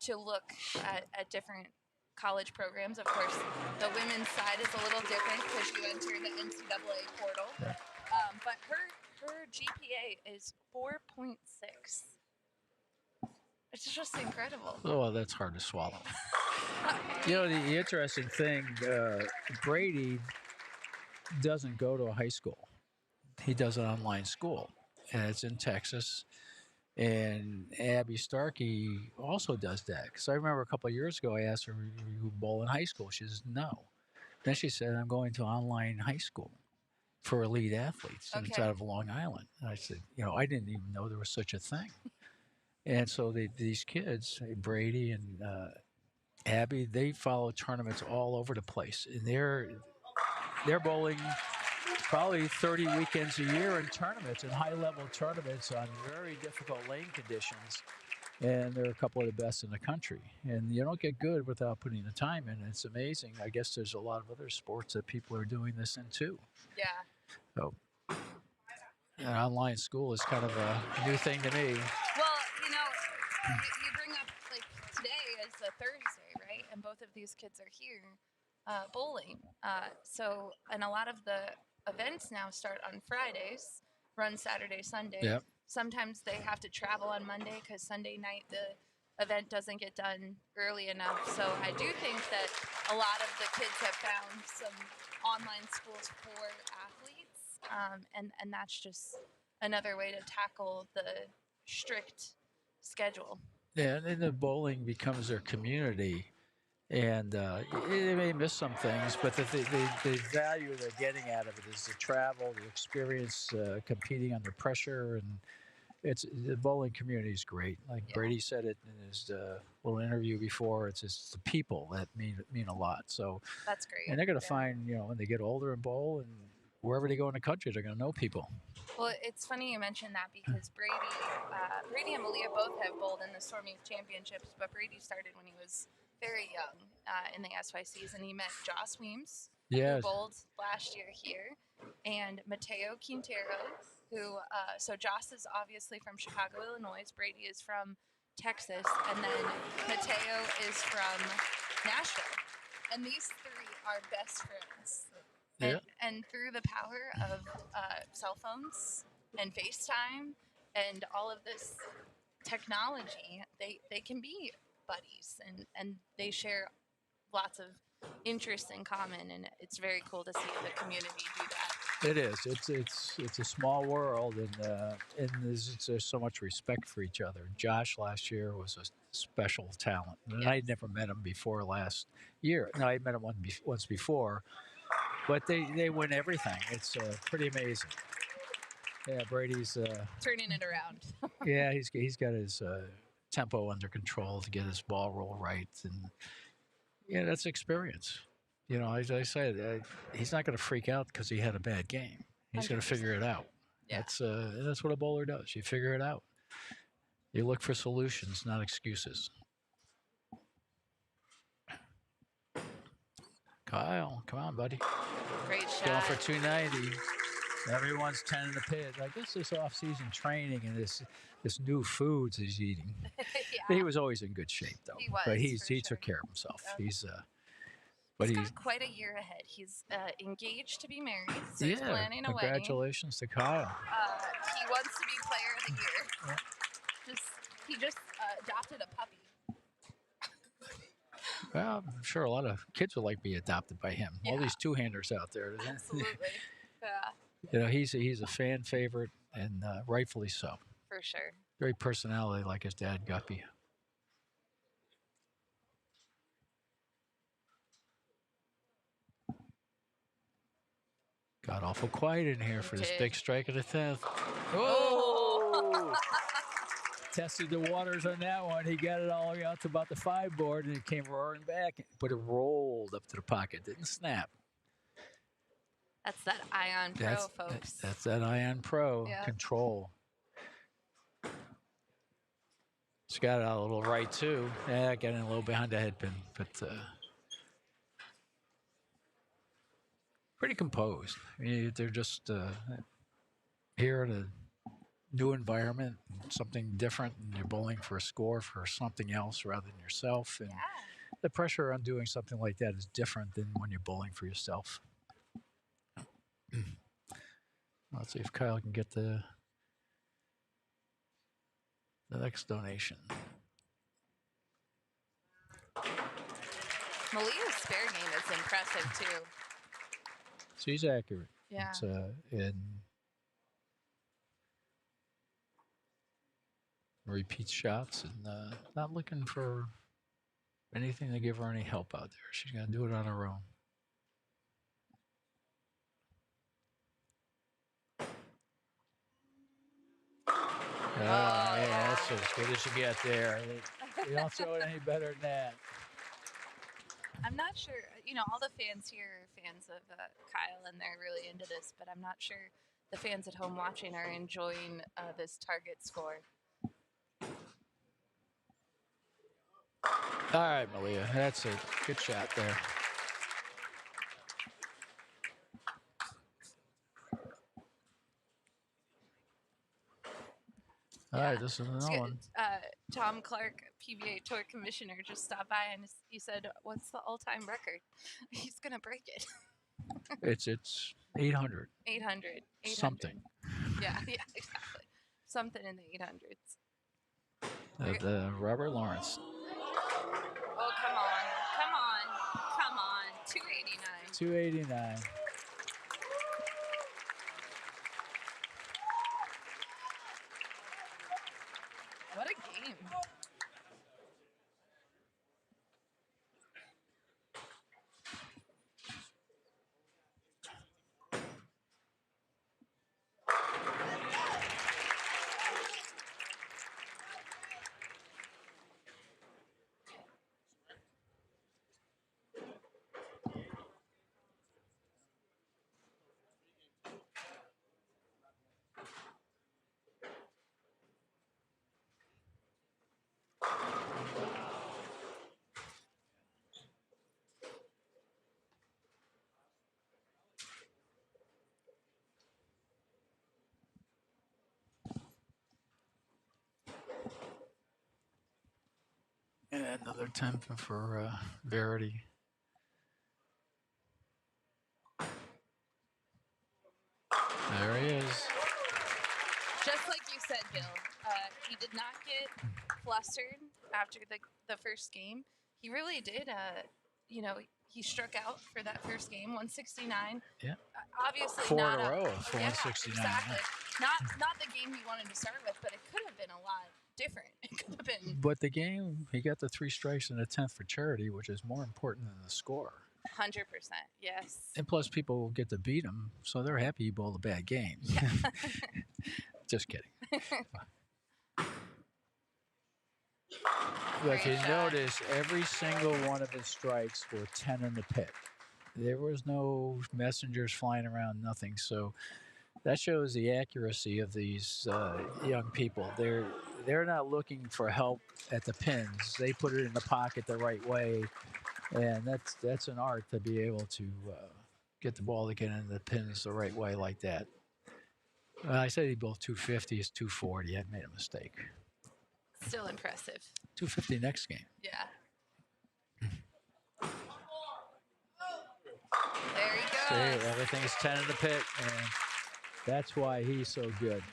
S2: to look at different college programs. Of course, the women's side is a little different because you enter the NCAA portal.
S3: Yeah.
S2: But her GPA is 4.6. It's just incredible.
S3: Oh, that's hard to swallow. The interesting thing, Brady doesn't go to a high school. He does an online school, and it's in Texas. And Abby Starkey also does that. Because I remember a couple of years ago, I asked her, you bowl in high school? She says, no. Then she said, I'm going to online high school for elite athletes. And it's out of Long Island. And I said, I didn't even know there was such a thing. And so these kids, Brady and Abby, they follow tournaments all over the place. And they're bowling probably 30 weekends a year in tournaments, in high-level tournaments on very difficult lane conditions. And they're a couple of the best in the country. And you don't get good without putting the time in. It's amazing. I guess there's a lot of other sports that people are doing this in too.
S2: Yeah.
S3: So an online school is kind of a new thing to me.
S2: Well, you bring up, like, today is a Thursday, right? And both of these kids are here bowling. And a lot of the events now start on Fridays, run Saturday, Sunday.
S3: Yep.
S2: Sometimes they have to travel on Monday because Sunday night the event doesn't get done early enough. So I do think that a lot of the kids have found some online schools for athletes, and that's just another way to tackle the strict schedule.
S3: Yeah, and the bowling becomes their community. And they may miss some things, but the value they're getting out of it is the travel, the experience, competing under pressure, and the bowling community is great. Like Brady said it in his little interview before, it's just the people that mean a lot. So
S2: that's great.
S3: And they're going to find, when they get older and bowl, and wherever they go in the country, they're going to know people.
S2: Well, it's funny you mentioned that because Brady and Malia both have bowled in the Stormy Championships, but Brady started when he was very young in the SYCs, and he met Joss Weems, who bowled last year here, and Mateo Quintero, who, so Joss is obviously from Chicago, Illinois. Brady is from Texas, and then Mateo is from Nashville. And these three are best friends.
S3: Yeah.
S2: And through the power of cell phones and FaceTime and all of this technology, they can be buddies, and they share lots of interests in common, and it's very cool to see the community do that.
S3: It is. It's a small world, and there's so much respect for each other. Josh last year was a special talent, and
S2: Yes.
S3: I'd never met him before last year. No, I met him once before, but they win everything. It's pretty amazing. Yeah, Brady's.
S2: Turning it around.
S3: Yeah, he's got his tempo under control to get his ball roll right, and yeah, that's experience. You know, as I said, he's not going to freak out because he had a bad game. He's going to
S2: 100%.
S3: figure it out.
S2: Yeah.
S3: That's what a bowler does. You figure it out. You look for solutions, not excuses. Kyle, come on, buddy.
S2: Great
S3: Going
S2: shot.
S3: for 290. Everyone's 10 in the pit. I guess this off-season training and this new foods he's eating.
S2: Yeah.
S3: He was always in good shape, though.
S2: He was,
S3: But
S2: for
S3: he
S2: sure.
S3: took care of himself.
S2: Yep.
S3: But
S2: He's
S3: he's
S2: got quite a year ahead. He's engaged to be married, so he's
S3: yeah.
S2: planning a wedding.
S3: Congratulations to Kyle.
S2: He wants to be player of the year.
S3: Yeah.
S2: He just adopted a puppy.
S3: Well, I'm sure a lot of kids would like to be adopted by him. All
S2: Yeah.
S3: these two-handers out there.
S2: Absolutely. Yeah,
S3: You know, he's a fan favorite, and rightfully so.
S2: for sure.
S3: Great personality, like his dad, Guppy. Got awful quiet in here for this
S2: did.
S3: big strike of the 10th.
S2: Oh!
S3: Tested the waters on that one. He got it all the way out to about the 5 board, and it came roaring back, but it rolled up to the pocket. Didn't snap.
S2: That's that Ion Pro, folks.
S3: That's that Ion Pro
S2: Yeah.
S3: control. It's got it out a little right, too. Yeah, getting a little behind the headpin, but pretty composed. I mean, they're just here in a new environment, something different, and you're bowling for a score for something else rather than yourself. And
S2: Yeah.
S3: the pressure on doing something like that is different than when you're bowling for yourself. Let's see if Kyle can get the next donation.
S2: Malia's spare game is impressive, too.
S3: She's accurate.
S2: Yeah.
S3: It's, and repeats shots, and not looking for anything to give her any help out there. She's going to do it on her own. Yeah, that's as good as you get there. You don't throw it any better than that.
S2: I'm not sure, all the fans here are fans of Kyle, and they're really into this, but I'm not sure the fans at home watching are enjoying this target score.
S3: All right, Malia, that's a good shot there. All right, this is another one.
S2: Tom Clark, PBA Tour Commissioner, just stopped by and he said, "What's the all-time record?" He's gonna break it.
S3: It's 800.
S2: 800.
S3: Something.
S2: Yeah, exactly. Something in the 800s.
S3: The Robert Lawrence.
S2: Oh, come on. 289.
S3: 289.
S2: What a game.
S3: Another attempt for Verity. There he is.
S2: Just like you said, Bill, he did not get flustered after the first game. He really did. He struck out for that first game, 169.
S3: Yeah.
S2: Obviously,
S3: Four
S2: not
S3: in a row for 169.
S2: Exactly. Not the game he wanted to start with, but it could have been a lot different. It could have been
S3: But the game, he got the 3 strikes and a 10th for Charity, which is more important than the score.
S2: 100%. Yes.
S3: And plus, people will get to beat him, so they're happy he bowled a bad game.
S2: Yeah.
S3: Just kidding. But if
S2: Great
S3: you
S2: shot.
S3: notice, every single one of his strikes were 10 in the pit. There was no messengers flying around, nothing. So that shows the accuracy of these young people. They're not looking for help at the pins. They put it in the pocket the right way, and that's an art to be able to get the ball to get into the pins the right way like that. I said he bowled 250. It's 240. I made a mistake.
S2: Still impressive.
S3: 250 next game.
S2: Yeah. There he goes.
S3: See, everything's 10 in the pit, and that's why he's so good.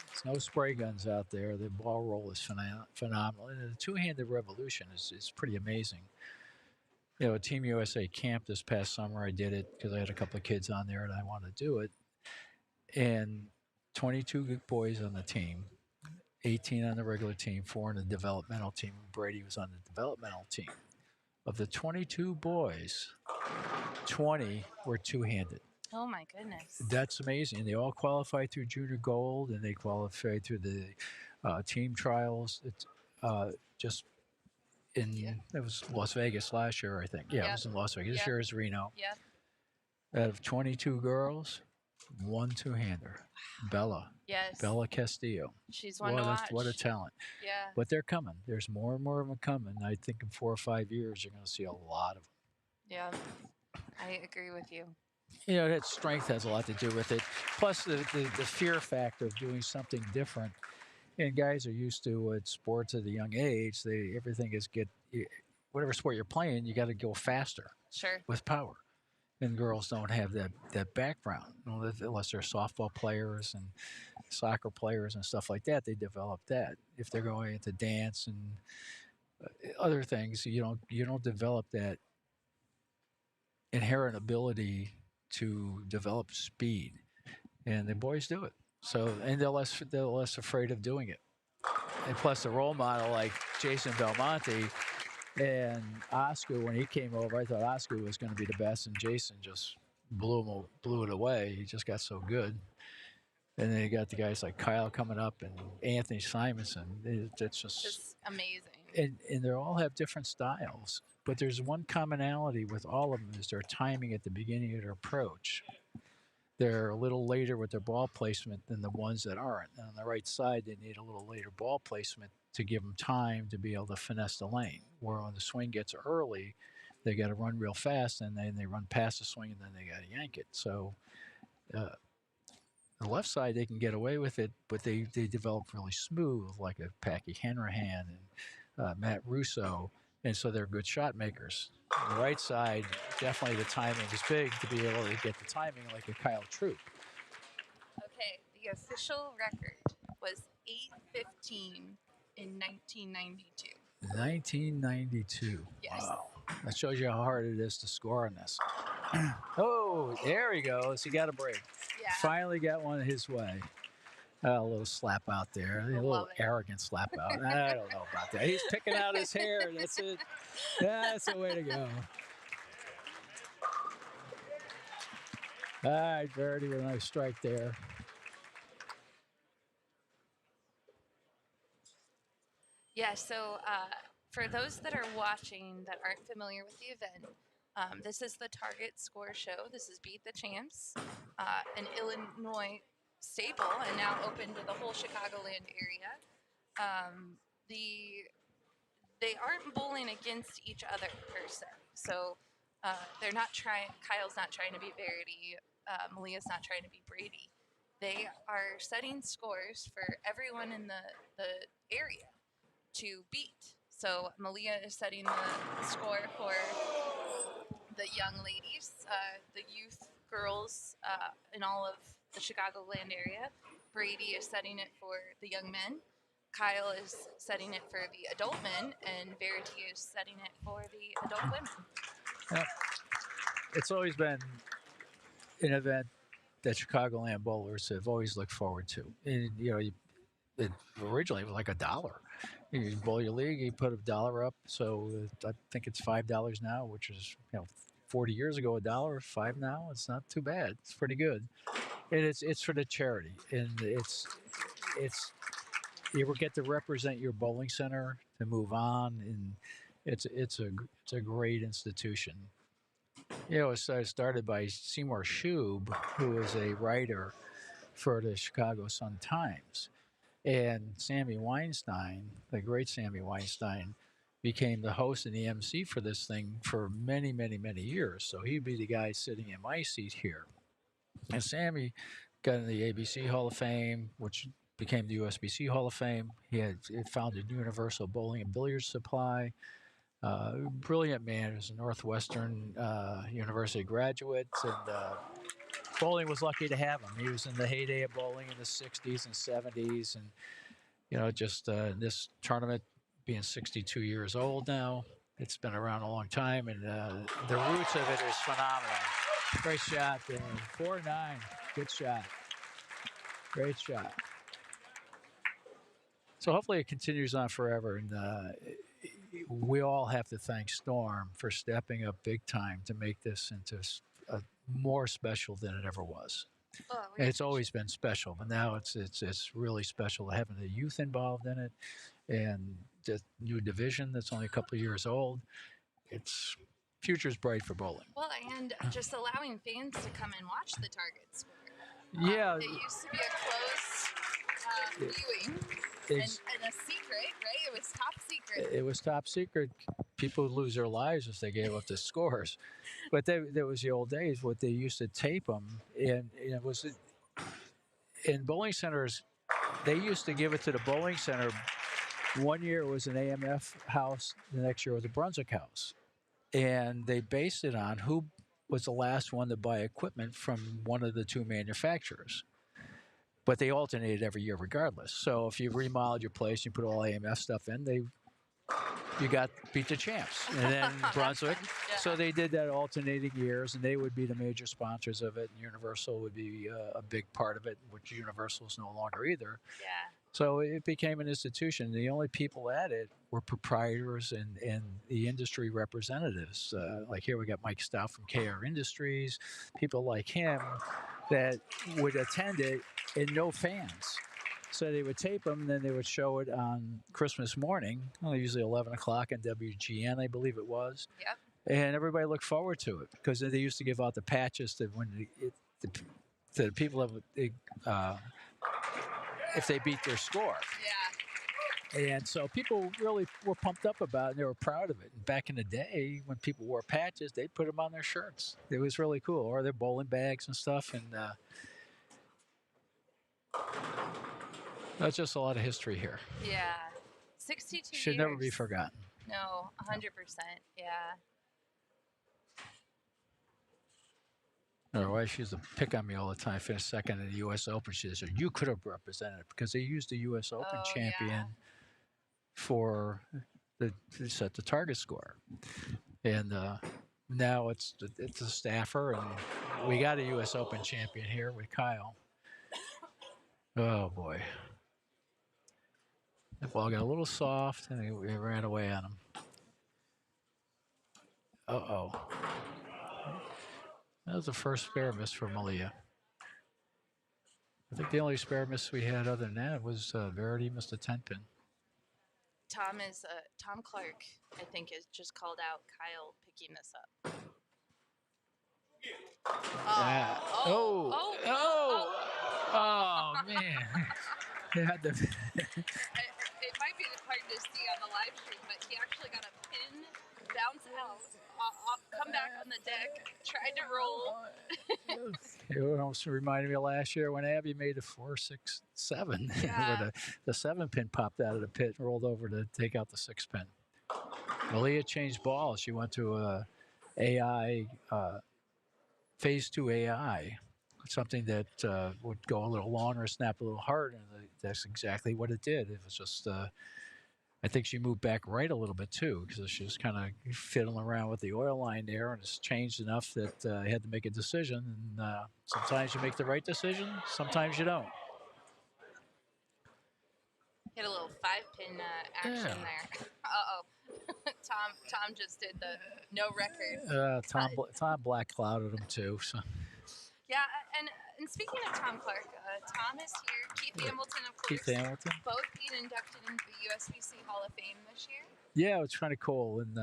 S3: There's no spray guns out there. The ball roll is phenomenal. And the two-handed revolution is pretty amazing. You know, Team USA camp this past summer, I did it because I had a couple of kids on there and I wanted to do it. And 22 good boys on the team, 18 on the regular team, 4 on the developmental team. Brady was on the developmental team. Of the 22 boys, 20 were two-handed.
S2: Oh my goodness.
S3: That's amazing. They all qualified through junior gold, and they qualified through the team trials. It's it was Las Vegas last year, I think. Yeah, it was in Las Vegas. This year is Reno.
S2: Yep.
S3: Out of 22 girls, 1 two-hander. Bella.
S2: Yes.
S3: Bella Castillo.
S2: She's one to watch.
S3: What a talent.
S2: Yeah.
S3: But they're coming. There's more and more of them coming. I think in 4 or 5 years, you're going to see a lot of them.
S2: Yeah. I agree with you.
S3: You know, that strength has a lot to do with it. Plus, the fear factor of doing something different. And guys are used to sports at a young age. Everything is whatever sport you're playing, you got to go faster.
S2: Sure.
S3: With power. And girls don't have that background. Unless they're softball players and soccer players and stuff like that, they develop that. If they're going into dance and other things, you don't develop that inherent ability to develop speed. And the boys do it. So, and they're less afraid of doing it. And plus, a role model like Jason Belmonte and Oscar, when he came over, I thought Oscar was going to be the best, and Jason just blew it away. He just got so good. And then you got the guys like Kyle coming up and Anthony Simonson. It's just
S2: amazing.
S3: And they all have different styles, but there's one commonality with all of them is their timing at the beginning of their approach. They're a little later with their ball placement than the ones that aren't. And on the right side, they need a little later ball placement to give them time to be able to finesse the lane. Where when the swing gets early, they got to run real fast, and then they run past the swing, and then they got to yank it. So the left side, they can get away with it, but they develop really smooth, like a Packy Hanrahan and Matt Russo, and so they're good shot makers. On the right side, definitely the timing is big to be able to get the timing like a Kyle Troup.
S2: Okay, the official record was 8:15 in 1992.
S3: 1992.
S2: Yes.
S3: Wow. That shows you how hard it is to score on this. Oh, there he goes. He got a break.
S2: Yeah.
S3: Finally got one his way. A little slap out there. A little arrogant slap out. I don't know about that. He's picking out his hair. That's it. That's the way to go. All right, Verity with a nice strike there.
S2: Yeah, so for those that are watching that aren't familiar with the event, this is the Target Score Show. This is Beat the Champs, an Illinois staple and now open to the whole Chicagoland area. They aren't bowling against each other per se. So they're not trying, Kyle's not trying to be Verity, Malia's not trying to be Brady. They are setting scores for everyone in the area to beat. So Malia is setting the score for the young ladies, the youth girls in all of the Chicagoland area. Brady is setting it for the young men. Kyle is setting it for the adult men, and Verity is setting it for the adult women.
S3: Yeah. It's always been an event that Chicagoland bowlers have always looked forward to. And, it originally was like $1. You bowl your league, you put $1 up. So I think it's $5 now, which is 40 years ago $1, $5 now. It's not too bad. It's pretty good, and it's for the charity, and it's you ever get to represent your bowling center to move on, and it's a great institution. It was started by Seymour Shube, who was a writer for the Chicago Sun-Times. And Sammy Weinstein, the great Sammy Weinstein, became the host and the MC for this thing for many, many, many years. So he'd be the guy sitting in my seat here. And Sammy got in the ABC Hall of Fame, which became the USBC Hall of Fame. He founded Universal Bowling and Billiards Supply. Brilliant man. He was a Northwestern University graduate, and bowling was lucky to have him. He was in the heyday of bowling in the 60s and 70s, and just this tournament being 62 years old now, it's been around a long time, and the roots of it is phenomenal. Great shot, Dan. 4-9. Good shot. Great shot. So hopefully it continues on forever, and we all have to thank Storm for stepping up big time to make this into more special than it ever was. And it's always been special, but now it's really special having the youth involved in it, and the new division that's only a couple of years old. It's future's bright for bowling.
S2: Well, and just allowing fans to come and watch the target score.
S3: Yeah.
S2: It used to be a closed viewing and a secret, right? It was top secret.
S3: It was top secret. People would lose their lives if they gave up the scores. But there was the old days. What they used to tape them, and it was in bowling centers. They used to give it to the bowling center. One year it was an AMF house. The next year it was a Brunswick house, and they based it on who was the last one to buy equipment from one of the two manufacturers. But they alternated every year regardless. So if you remodeled your place, you put all AMF stuff in, you got beat the champs. And then Brunswick.
S2: Yeah.
S3: So they did that alternating years, and they would be the major sponsors of it. And Universal would be a big part of it, which Universal is no longer either.
S2: Yeah.
S3: So it became an institution. The only people at it were proprietors and the industry representatives. Like here we got Mike Stout from KR Industries, people like him that would attend it, and no fans. So they would tape them, and then they would show it on Christmas morning, usually 11 o'clock on WGN, I believe it was.
S2: Yep.
S3: And everybody looked forward to it because they used to give out the patches to the people that if they beat their score.
S2: Yeah.
S3: And so people really were pumped up about it, and they were proud of it. And back in the day, when people wore patches, they'd put them on their shirts. It was really cool, or their bowling bags and stuff. And that's just a lot of history here.
S2: Yeah. 62
S3: Should
S2: years.
S3: never be forgotten.
S2: No, 100%. Yeah.
S3: My wife used to pick on me all the time. Finished second in the U.S. Open. She said, "You could have represented it," because they used the U.S. Open champion for to set the target score. And now it's a staffer, and we got a U.S. Open champion here with Kyle. Oh boy, the ball got a little soft, and we ran away on him. Uh-oh. That was the first spare miss for Malia. I think the only spare miss we had other than that was Verity missed a 10-pin.
S2: Tom Clark, I think, is just called out Kyle picking this up.
S3: Oh, man. They had the
S2: It might be hard to see on the live stream, but he actually got a pin, bounce out, come back on the deck, tried to roll.
S3: It almost reminded me of last year when Abby made a 4-6-7,
S2: Yeah.
S3: where the 7-pin popped out of the pit and rolled over to take out the 6-pin. Malia changed balls. She went to AI, phase 2 AI, something that would go a little longer, snap a little harder. And that's exactly what it did. It was just, I think she moved back right a little bit too, because she was kind of fiddling around with the oil line there, and it's changed enough that I had to make a decision. And sometimes you make the right decision, sometimes you don't.
S2: Hit a little 5-pin action
S3: Yeah.
S2: there. Uh-oh. Tom just did the no record.
S3: Tom Black clouded him too. So.
S2: Yeah, and speaking of Tom Clark, Tom is here. Keith Hamilton, of course.
S3: Keith Hamilton.
S2: Both being inducted into the USBC Hall of Fame this year.
S3: Yeah, it's kind of cool, and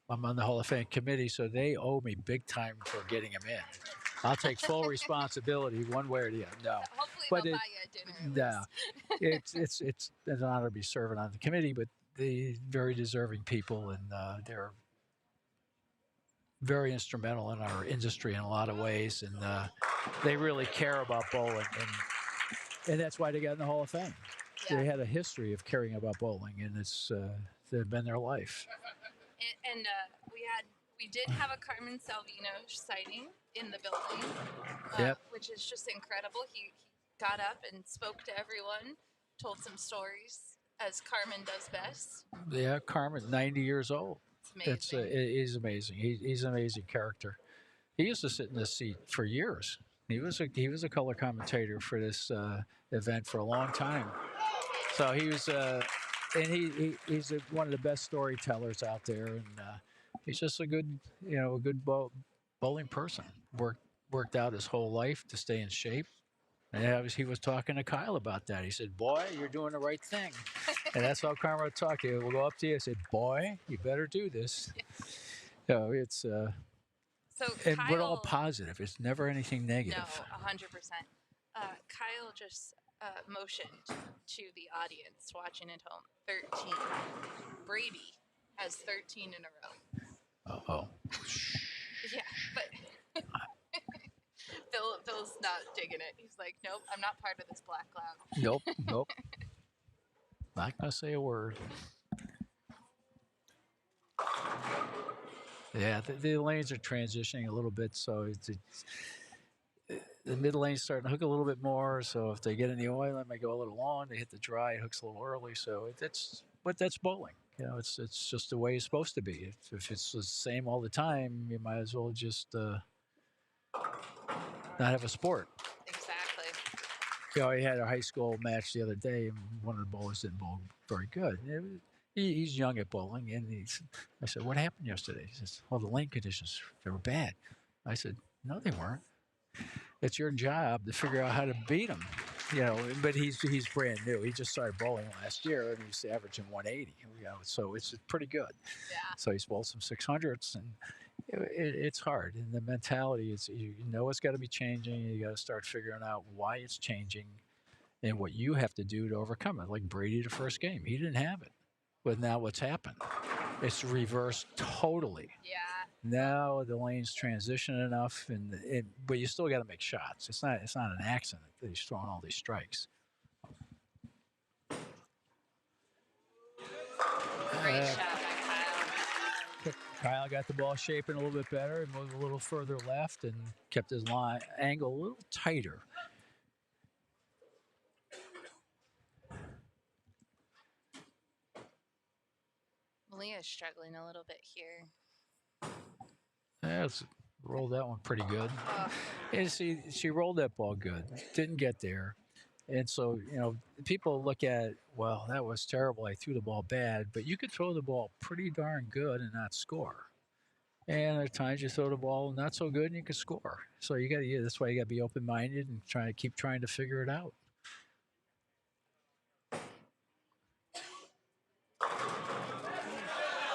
S3: I'm on the Hall of Fame committee, so they owe me big time for getting him in. I'll take full responsibility one way or the other. No,
S2: Hopefully
S3: but
S2: they'll buy you a dinner.
S3: No, it's an honor to be serving on the committee, but they very deserving people, and they're very instrumental in our industry in a lot of ways, and they really care about bowling, and that's why they got in the Hall of Fame.
S2: Yeah.
S3: They had a history of caring about bowling, and they've been their life.
S2: And we did have a Carmen Salvino sighting in the building,
S3: Yep.
S2: which is just incredible. He got up and spoke to everyone, told some stories, as Carmen does best.
S3: Yeah, Carmen, 90 years old.
S2: It's amazing.
S3: He's amazing. He's an amazing character. He used to sit in this seat for years. He was a color commentator for this event for a long time. So he was, and he's one of the best storytellers out there, and he's just a good bowling person. Worked out his whole life to stay in shape. And he was talking to Kyle about that. He said, "Boy, you're doing the right thing," and that's how Karma would talk to you. We'll go up to you and say, "Boy, you better do this." It's
S2: So
S3: and
S2: Kyle,
S3: we're all positive. It's never anything negative.
S2: No, 100%. Kyle just motioned to the audience watching at home. 13. Brady has 13 in a row.
S3: Oh.
S2: Yeah, but Bill's not digging it. He's like, nope, I'm not part of this black cloud.
S3: Nope. Not gonna say a word. Yeah, the lanes are transitioning a little bit, so it's the mid lane's starting to hook a little bit more. So if they get in the oil, it might go a little long. They hit the dry, it hooks a little early. So that's bowling. It's just the way it's supposed to be. If it's the same all the time, you might as well just not have a sport.
S2: Exactly.
S3: I had a high school match the other day, and one of the bowlers didn't bowl very good. He's young at bowling, and I said, "What happened yesterday?" He says, "Well, the lane conditions, they were bad." I said, "No, they weren't. It's your job to figure out how to beat them." But he's brand new. He just started bowling last year, and he's averaging 180. So it's pretty good.
S2: Yeah.
S3: So he's bowled some 600s, and it's hard. And the mentality is, it's got to be changing. You got to start figuring out why it's changing, and what you have to do to overcome it. Like Brady, the first game, he didn't have it. But now what's happened? It's reversed totally.
S2: Yeah.
S3: Now the lane's transition enough, but you still got to make shots. It's not an accident that he's throwing all these strikes.
S2: Great shot by Kyle.
S3: Kyle got the ball shaping a little bit better and moved a little further left and kept his line angle a little tighter.
S2: Malia is struggling a little bit here.
S3: Yeah, rolled that one pretty good. And she rolled that ball good. Didn't get there. And so, people look at, well, that was terrible. I threw the ball bad. But you could throw the ball pretty darn good and not score. And at times you throw the ball not so good and you can score. So that's why you got to be open-minded and keep trying to figure it out.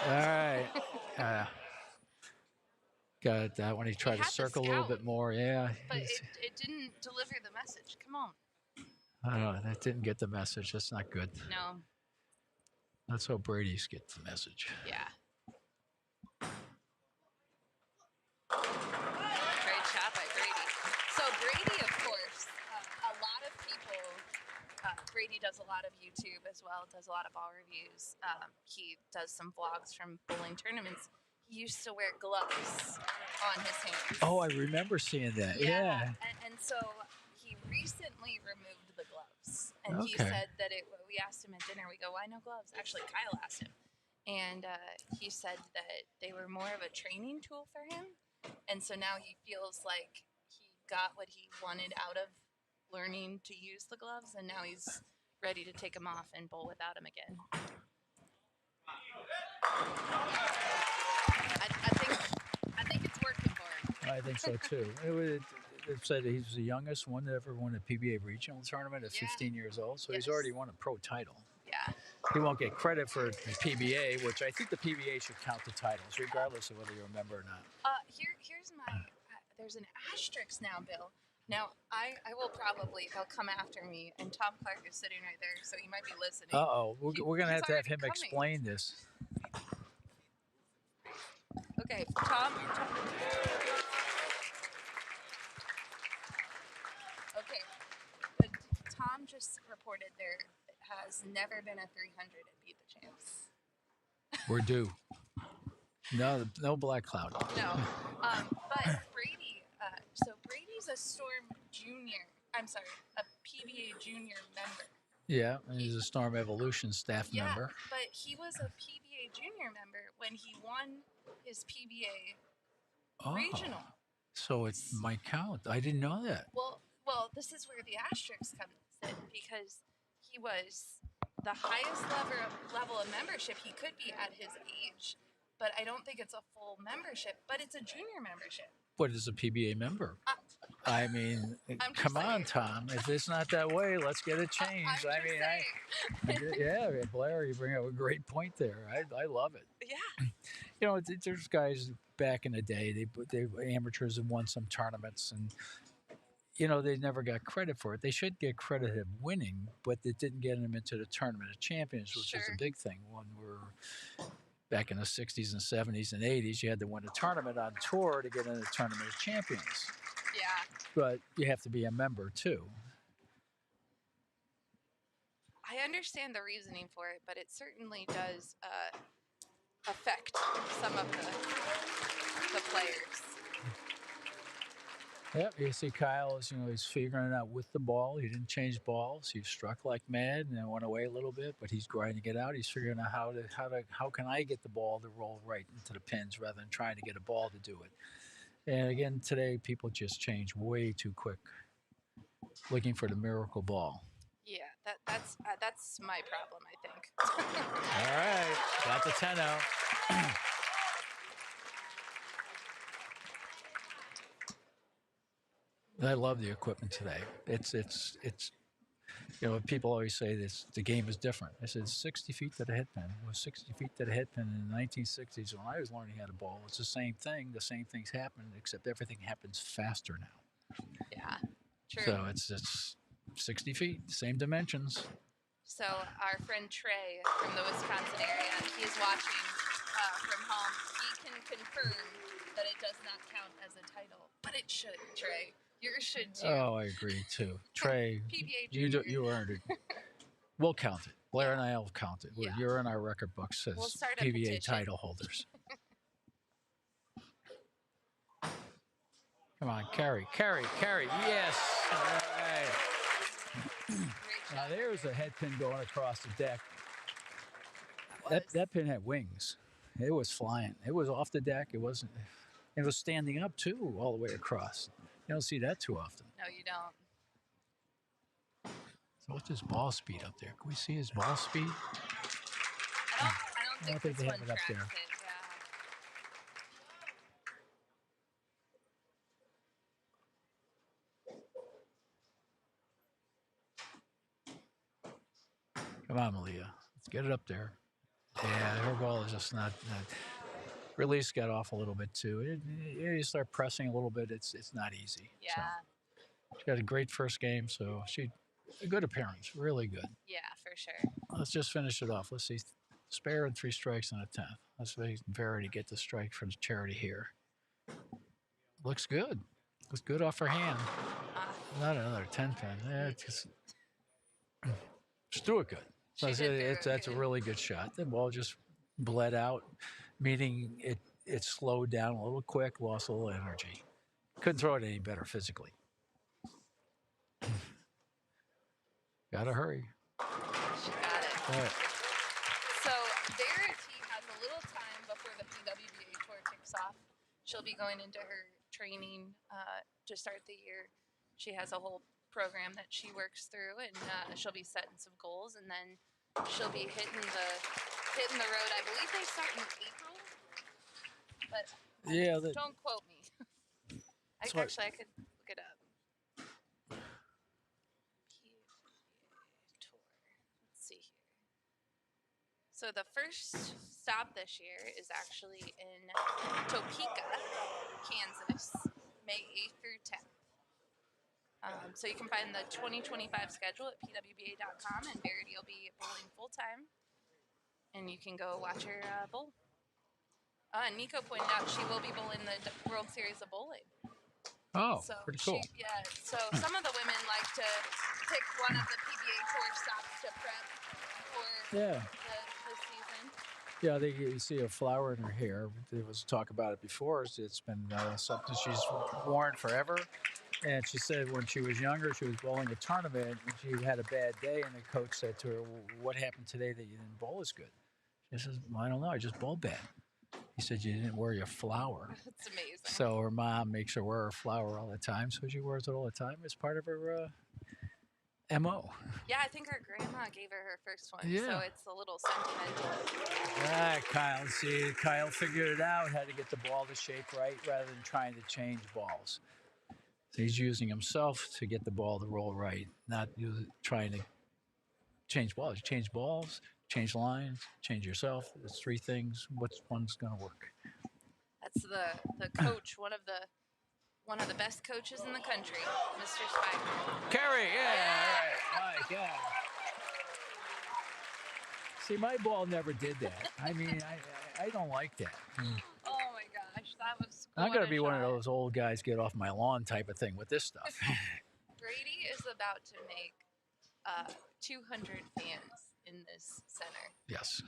S3: All right. Got that when he tried to circle a little bit more. Yeah.
S2: But it didn't deliver the message. Come on.
S3: I don't know. That didn't get the message. That's not good.
S2: No.
S3: Let's hope Brady's get the message.
S2: Yeah. Great shot by Brady. So Brady, of course, a lot of people, Brady does a lot of YouTube as well, does a lot of ball reviews. He does some vlogs from bowling tournaments. He used to wear gloves on his hands.
S3: Oh, I remember seeing that. Yeah.
S2: And so he recently removed the gloves. And he
S3: Okay.
S2: said that we asked him at dinner, we go, why no gloves? Actually, Kyle asked him. And he said that they were more of a training tool for him. And so now he feels like he got what he wanted out of learning to use the gloves, and now he's ready to take them off and bowl without them again. I think it's working for him.
S3: I think so too. It said he's the youngest one to ever win a PBA regional tournament at 15 years old, so he's already won a pro title.
S2: Yeah.
S3: He won't get credit for the PBA, which I think the PBA should count the titles, regardless of whether you remember or not.
S2: Here's my. There's an asterisk now, Bill. Now, I will probably, they'll come after me, and Tom Clark is sitting right there, so he might be listening.
S3: We're going to have him
S2: coming.
S3: explain this.
S2: Okay, Tom. Okay, but Tom just reported there has never been a 300 at Beat the Champs.
S3: We're due. No black cloud.
S2: No, but Brady. So Brady's a Storm Junior. I'm sorry, a PBA Junior member.
S3: Yeah, and he's a Storm Evolution staff member.
S2: But he was a PBA Junior member when he won his PBA regional.
S3: So it might count. I didn't know that.
S2: Well, this is where the asterisk comes in, because he was the highest level of membership he could be at his age. But I don't think it's a full membership, but it's a junior membership.
S3: But it's a PBA member. I mean,
S2: I'm
S3: come
S2: just
S3: on,
S2: saying.
S3: Tom. If it's not that way, let's get it changed. Yeah, Blair, you bring up a great point there. I love it.
S2: Yeah.
S3: You know, there's guys back in the day, they amateurs have won some tournaments, and you know, they never got credit for it. They should get credit of winning, but it didn't get them into the Tournament of Champions, which is a big thing. When we're back in the 60s and 70s and 80s, you had to win a tournament on tour to get into the Tournament of Champions.
S2: Yeah.
S3: But you have to be a member too.
S2: I understand the reasoning for it, but it certainly does affect some of the players.
S3: Yep, you see Kyle is, he's figuring it out with the ball. He didn't change balls. He struck like mad and then went away a little bit, but he's grinding it out. He's figuring out how can I get the ball to roll right into the pins rather than trying to get a ball to do it. And again, today people just change way too quick, looking for the miracle ball.
S2: Yeah, that's my problem, I think.
S3: All right, got the 10 out. I love the equipment today. It's people always say this, the game is different. I said 60 feet to the head pin. It was 60 feet to the head pin in the 1960s when I was learning how to bowl. It's the same thing. The same things happen, except everything happens faster now.
S2: Yeah, true.
S3: So it's 60 feet, same dimensions.
S2: So our friend Trey from the Wisconsin area, he's watching from home. He can confirm that it does not count as a title, but it should, Trey. Yours should too.
S3: Oh, I agree too. Trey,
S2: PBA
S3: you earned it. We'll count it. Blair and I will count it.
S2: Yeah.
S3: You're in our record books as
S2: We'll start a
S3: PBA
S2: petition.
S3: title holders. Come on, carry. Yes. All right. Now there's a head pin going across the deck. That pin had wings. It was flying. It was off the deck. It was standing up too, all the way across. You don't see that too often.
S2: No, you don't.
S3: So what's his ball speed up there? Can we see his ball speed?
S2: I don't think
S3: they
S2: this
S3: have
S2: one
S3: it up
S2: tracks
S3: there. Come on, Malia. Let's get it up there. Yeah, her ball is just not release got off a little bit too. You start pressing a little bit, it's not easy.
S2: Yeah.
S3: So, she had a great first game, so a good appearance, really good.
S2: Yeah, for sure.
S3: Let's just finish it off. Let's see, spare and 3 strikes on a 10th. Let's make Verity get the strike for the charity here. Looks good. Looks good off her hand. Not another 10 pin. Yeah, it's just, Just threw it good.
S2: She
S3: That's,
S2: did throw it
S3: that's a
S2: good.
S3: really good shot. The ball just bled out, meaning it slowed down a little quick, lost a little energy. Couldn't throw it any better physically. Gotta hurry.
S2: She got it.
S3: All right.
S2: So Verity has a little time before the PWBA tour kicks off. She'll be going into her training to start the year. She has a whole program that she works through, and she'll be setting some goals, and then she'll be hitting the road. I believe they start in April, but
S3: Yeah,
S2: don't quote me. I
S3: what-
S2: could look it up. Tour. Let's see here. So the first stop this year is actually in Topeka, Kansas, May 8th through 10th. So you can find the 2025 schedule at pwba.com, and Verity will be bowling full time, and you can go watch her bowl. Nico pointed out she will be bowling the World Series of Bowling.
S3: Oh,
S2: So
S3: pretty cool.
S2: So some of the women like to pick one of the PBA Tour stops to prep for
S3: Yeah.
S2: the season.
S3: Yeah, you see a flower in her hair. There was talk about it before. It's been something she's worn forever. And she said when she was younger, she was bowling a tournament, and she had a bad day, and the coach said to her, well, what happened today that you didn't bowl as good? She says, well, I don't know, I just bowled bad. He said, you didn't wear your flower.
S2: It's amazing.
S3: So her mom makes her wear her flower all the time, so she wears it all the time as part of her MO.
S2: Yeah, I think her grandma gave her her first one,
S3: Yeah.
S2: so it's a little sentimental.
S3: Ah, Kyle, see, Kyle figured it out, how to get the ball to shape right rather than trying to change balls. So he's using himself to get the ball to roll right, not trying to change balls. You change balls, change lines, change yourself. It's three things. Which one's going to work?
S2: That's the coach, one of the best coaches in the country, Mr. Spigner.
S3: Carry, yeah, right, Mike, yeah. See, my ball never did that. I mean, I don't like that.
S2: Oh my gosh, that was.
S3: I'm going to be one of
S2: shot.
S3: those old guys get off my lawn type of thing with this stuff.
S2: Brady is about to make 200 fans in this center,
S3: Yes.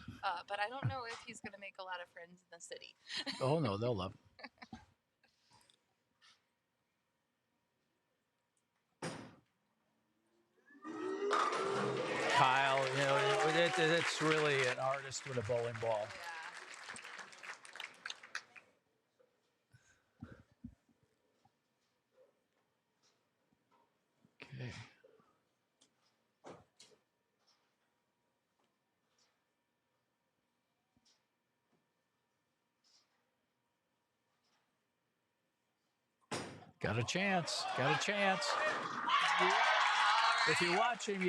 S2: but I don't know if he's going to make a lot of friends in the city.
S3: Oh, no, they'll love it. Kyle, it's really an artist with a bowling ball.
S2: Yeah.
S3: Okay. Got a chance. Got a chance. If you watch him,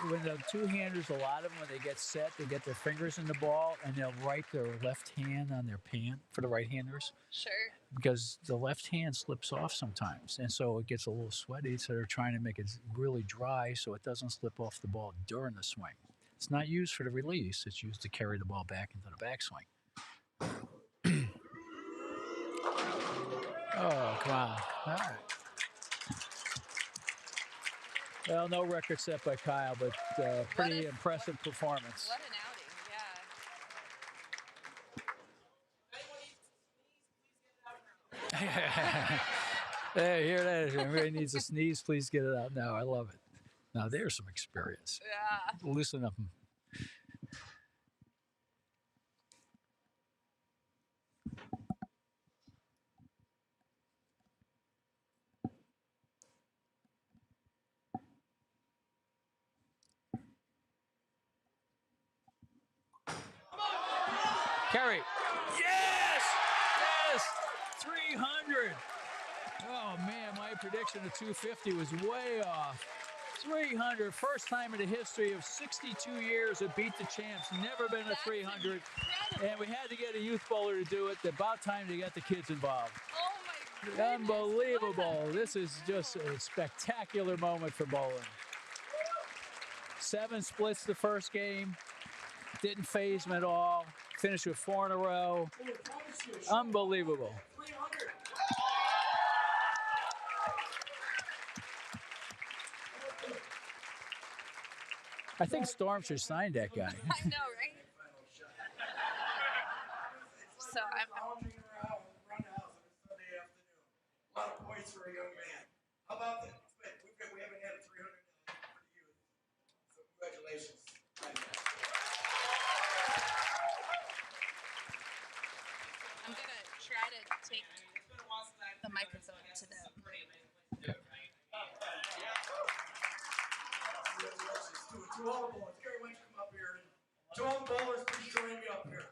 S3: when the two-handers, a lot of them, when they get set, they get their fingers in the ball, and they'll write their left hand on their pan for the right-handers.
S2: Sure.
S3: Because the left hand slips off sometimes, and so it gets a little sweaty, so they're trying to make it really dry so it doesn't slip off the ball during the swing. It's not used for the release. It's used to carry the ball back into the backswing. Oh, come on. All right. Well, no record set by Kyle, but pretty impressive performance.
S2: What an outing, yeah.
S3: Hey, here it is. Everybody needs a sneeze. Please get it out now. I love it. Now, there's some experience.
S2: Yeah.
S3: Loosen up. Carry. Yes! Yes! 300. Oh, man, my prediction of 250 was way off. 300, first time in the history of 62 years of Beat the Champs. Never been a 300. And we had to get a youth bowler to do it. About time to get the kids involved.
S2: Oh, my goodness.
S3: Unbelievable. This is just a spectacular moment for bowling. 7 splits the first game. Didn't phase him at all. Finished with 4 in a row. Unbelievable. I think Storm should sign that guy.
S2: I know, right? So I'm
S5: Lounging around run house on a Sunday afternoon. A lot of points for a young man. How about that? We haven't had a 300 for the youth. So congratulations.
S2: I'm gonna try to take the microphone to them.
S5: To all the bowlers, Gary, why don't you come up here? To all the bowlers, please join me up here.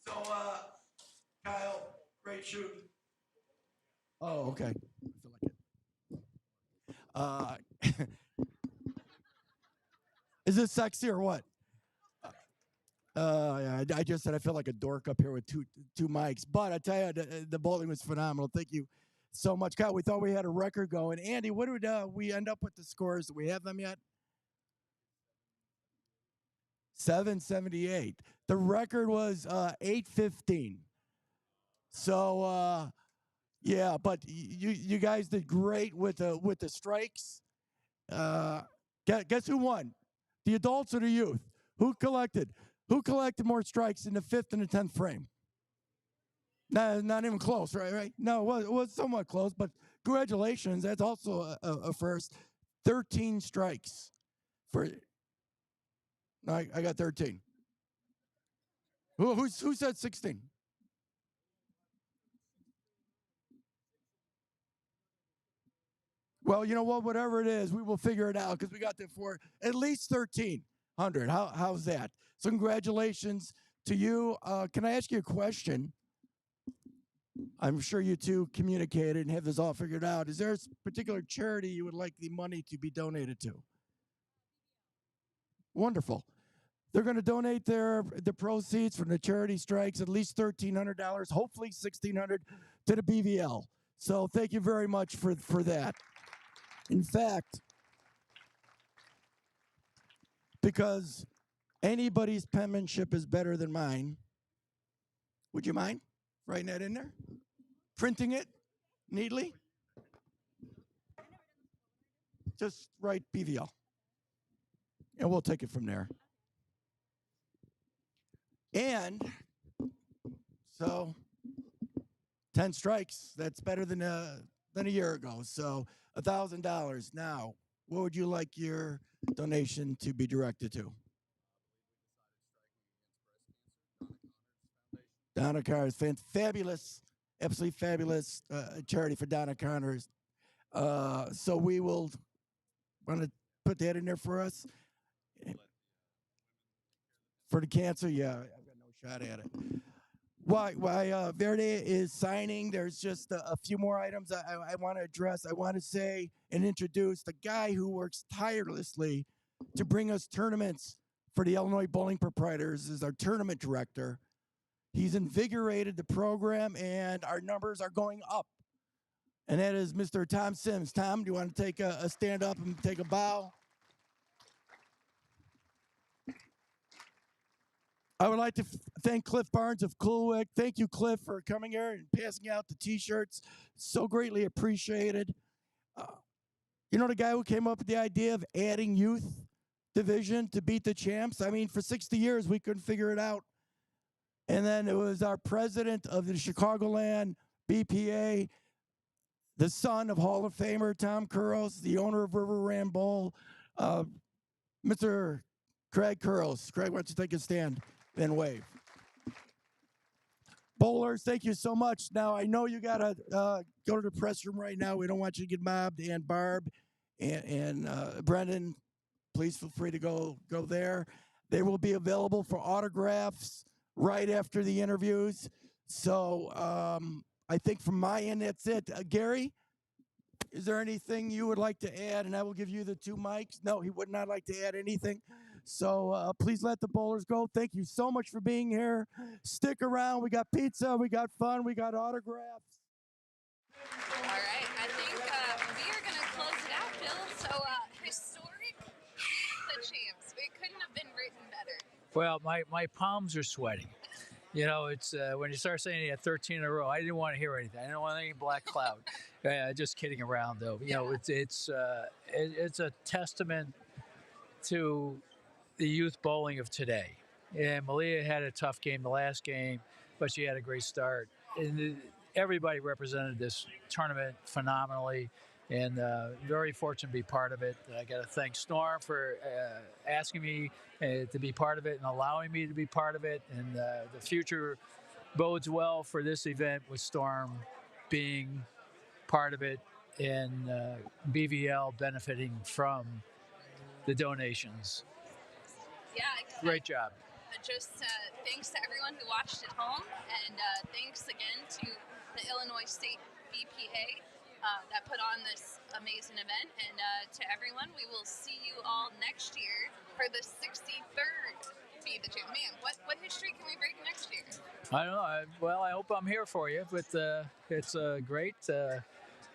S5: So, Kyle, great shooting. Oh, okay. I feel like it. Is this sexy or what? Yeah, I just said I feel like a dork up here with two mics. But I tell you, the bowling was phenomenal. Thank you so much, Kyle. We thought we had a record going. Andy, what did we end up with the scores? Do we have them yet? 778. The record was 815. So yeah, but you guys did great with the strikes. Guess who won? The adults or the youth? Who collected more strikes in the 5th and the 10th frame? Not even close, right? No, it was somewhat close, but congratulations. That's also a first. 13 strikes for. I got 13. Who said 16? Well, you know what? Whatever it is, we will figure it out because we got there for at least 1,300. How's that? So congratulations to you. Can I ask you a question? I'm sure you two communicated and have this all figured out. Is there a particular charity you would like the money to be donated to? Wonderful. They're going to donate the proceeds from the charity strikes, at least $1,300, hopefully $1,600 to the BVL. So thank you very much for that. In fact, because anybody's penmanship is better than mine, would you mind writing that in there? Printing it neatly? Just write BVL. And we'll take it from there. And so 10 strikes, that's better than a year ago. So $1,000. Now, what would you like your donation to be directed to? Donna Connors, fabulous, absolutely fabulous charity for Donna Connors. So we will want to put that in there for us. For the cancer, yeah, I've got no shot at it. Why Verity is signing, there's just a few more items I want to address. I want to say and introduce the guy who works tirelessly to bring us tournaments for the Illinois Bowling Proprietors is our tournament director. He's invigorated the program, and our numbers are going up. And that is Mr. Tom Sims. Tom, do you want to take a stand up and take a bow? I would like to thank Cliff Barnes of Coolwick. Thank you, Cliff, for coming here and passing out the T-shirts. So greatly appreciated. You know the guy who came up with the idea of adding youth division to beat the champs? I mean, for 60 years, we couldn't figure it out. And then it was our president of the Chicagoland BPA, the son of Hall of Famer Tom Kurros, the owner of River Ram Bowl, Mr. Craig Kurros. Craig, why don't you take a stand and wave? Bowlers, thank you so much. Now, I know you got to go to the press room right now. We don't want you to get mobbed. And Barb and Brendan, please feel free to go there. They will be available for autographs right after the interviews. So I think from my end, that's it. Gary, is there anything you would like to add? And I will give you the 2 mics. No, he would not like to add anything. So please let the bowlers go. Thank you so much for being here. Stick around. We got pizza. We got fun. We got autographs.
S2: All right. I think we are going to close it out, Bill. So historic Beat the Champs. It couldn't have been written better.
S3: Well, my palms are sweating. You know, it's when you start saying you had 13 in a row, I didn't want to hear anything. I didn't want any black cloud. Just kidding around, though. You know, it's a testament to the youth bowling of today. And Malia had a tough game the last game, but she had a great start. And everybody represented this tournament phenomenally, and very fortunate to be part of it. I got to thank Storm for asking me to be part of it and allowing me to be part of it. And the future bodes well for this event with Storm being part of it and BVL benefiting from the donations.
S2: Yeah,
S3: Great job.
S2: Just thanks to everyone who watched at home, and thanks again to the Illinois State BPA that put on this amazing event. And to everyone, we will see you all next year for the 63rd Beat the Champ. Man, what history can we break next year?
S3: I don't know. Well, I hope I'm here for you, but it's great.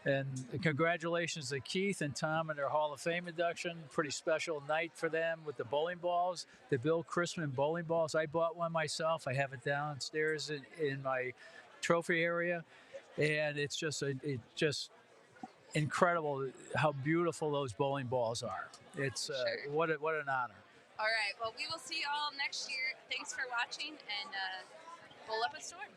S3: And congratulations to Keith and Tom and their Hall of Fame induction. Pretty special night for them with the bowling balls, the Bill Chrisman bowling balls. I bought one myself. I have it downstairs in my trophy area, and it's just incredible how beautiful those bowling balls are. It's
S2: Sure.
S3: what an honor.
S2: All right, well, we will see you all next year. Thanks for watching, and bowl up a storm.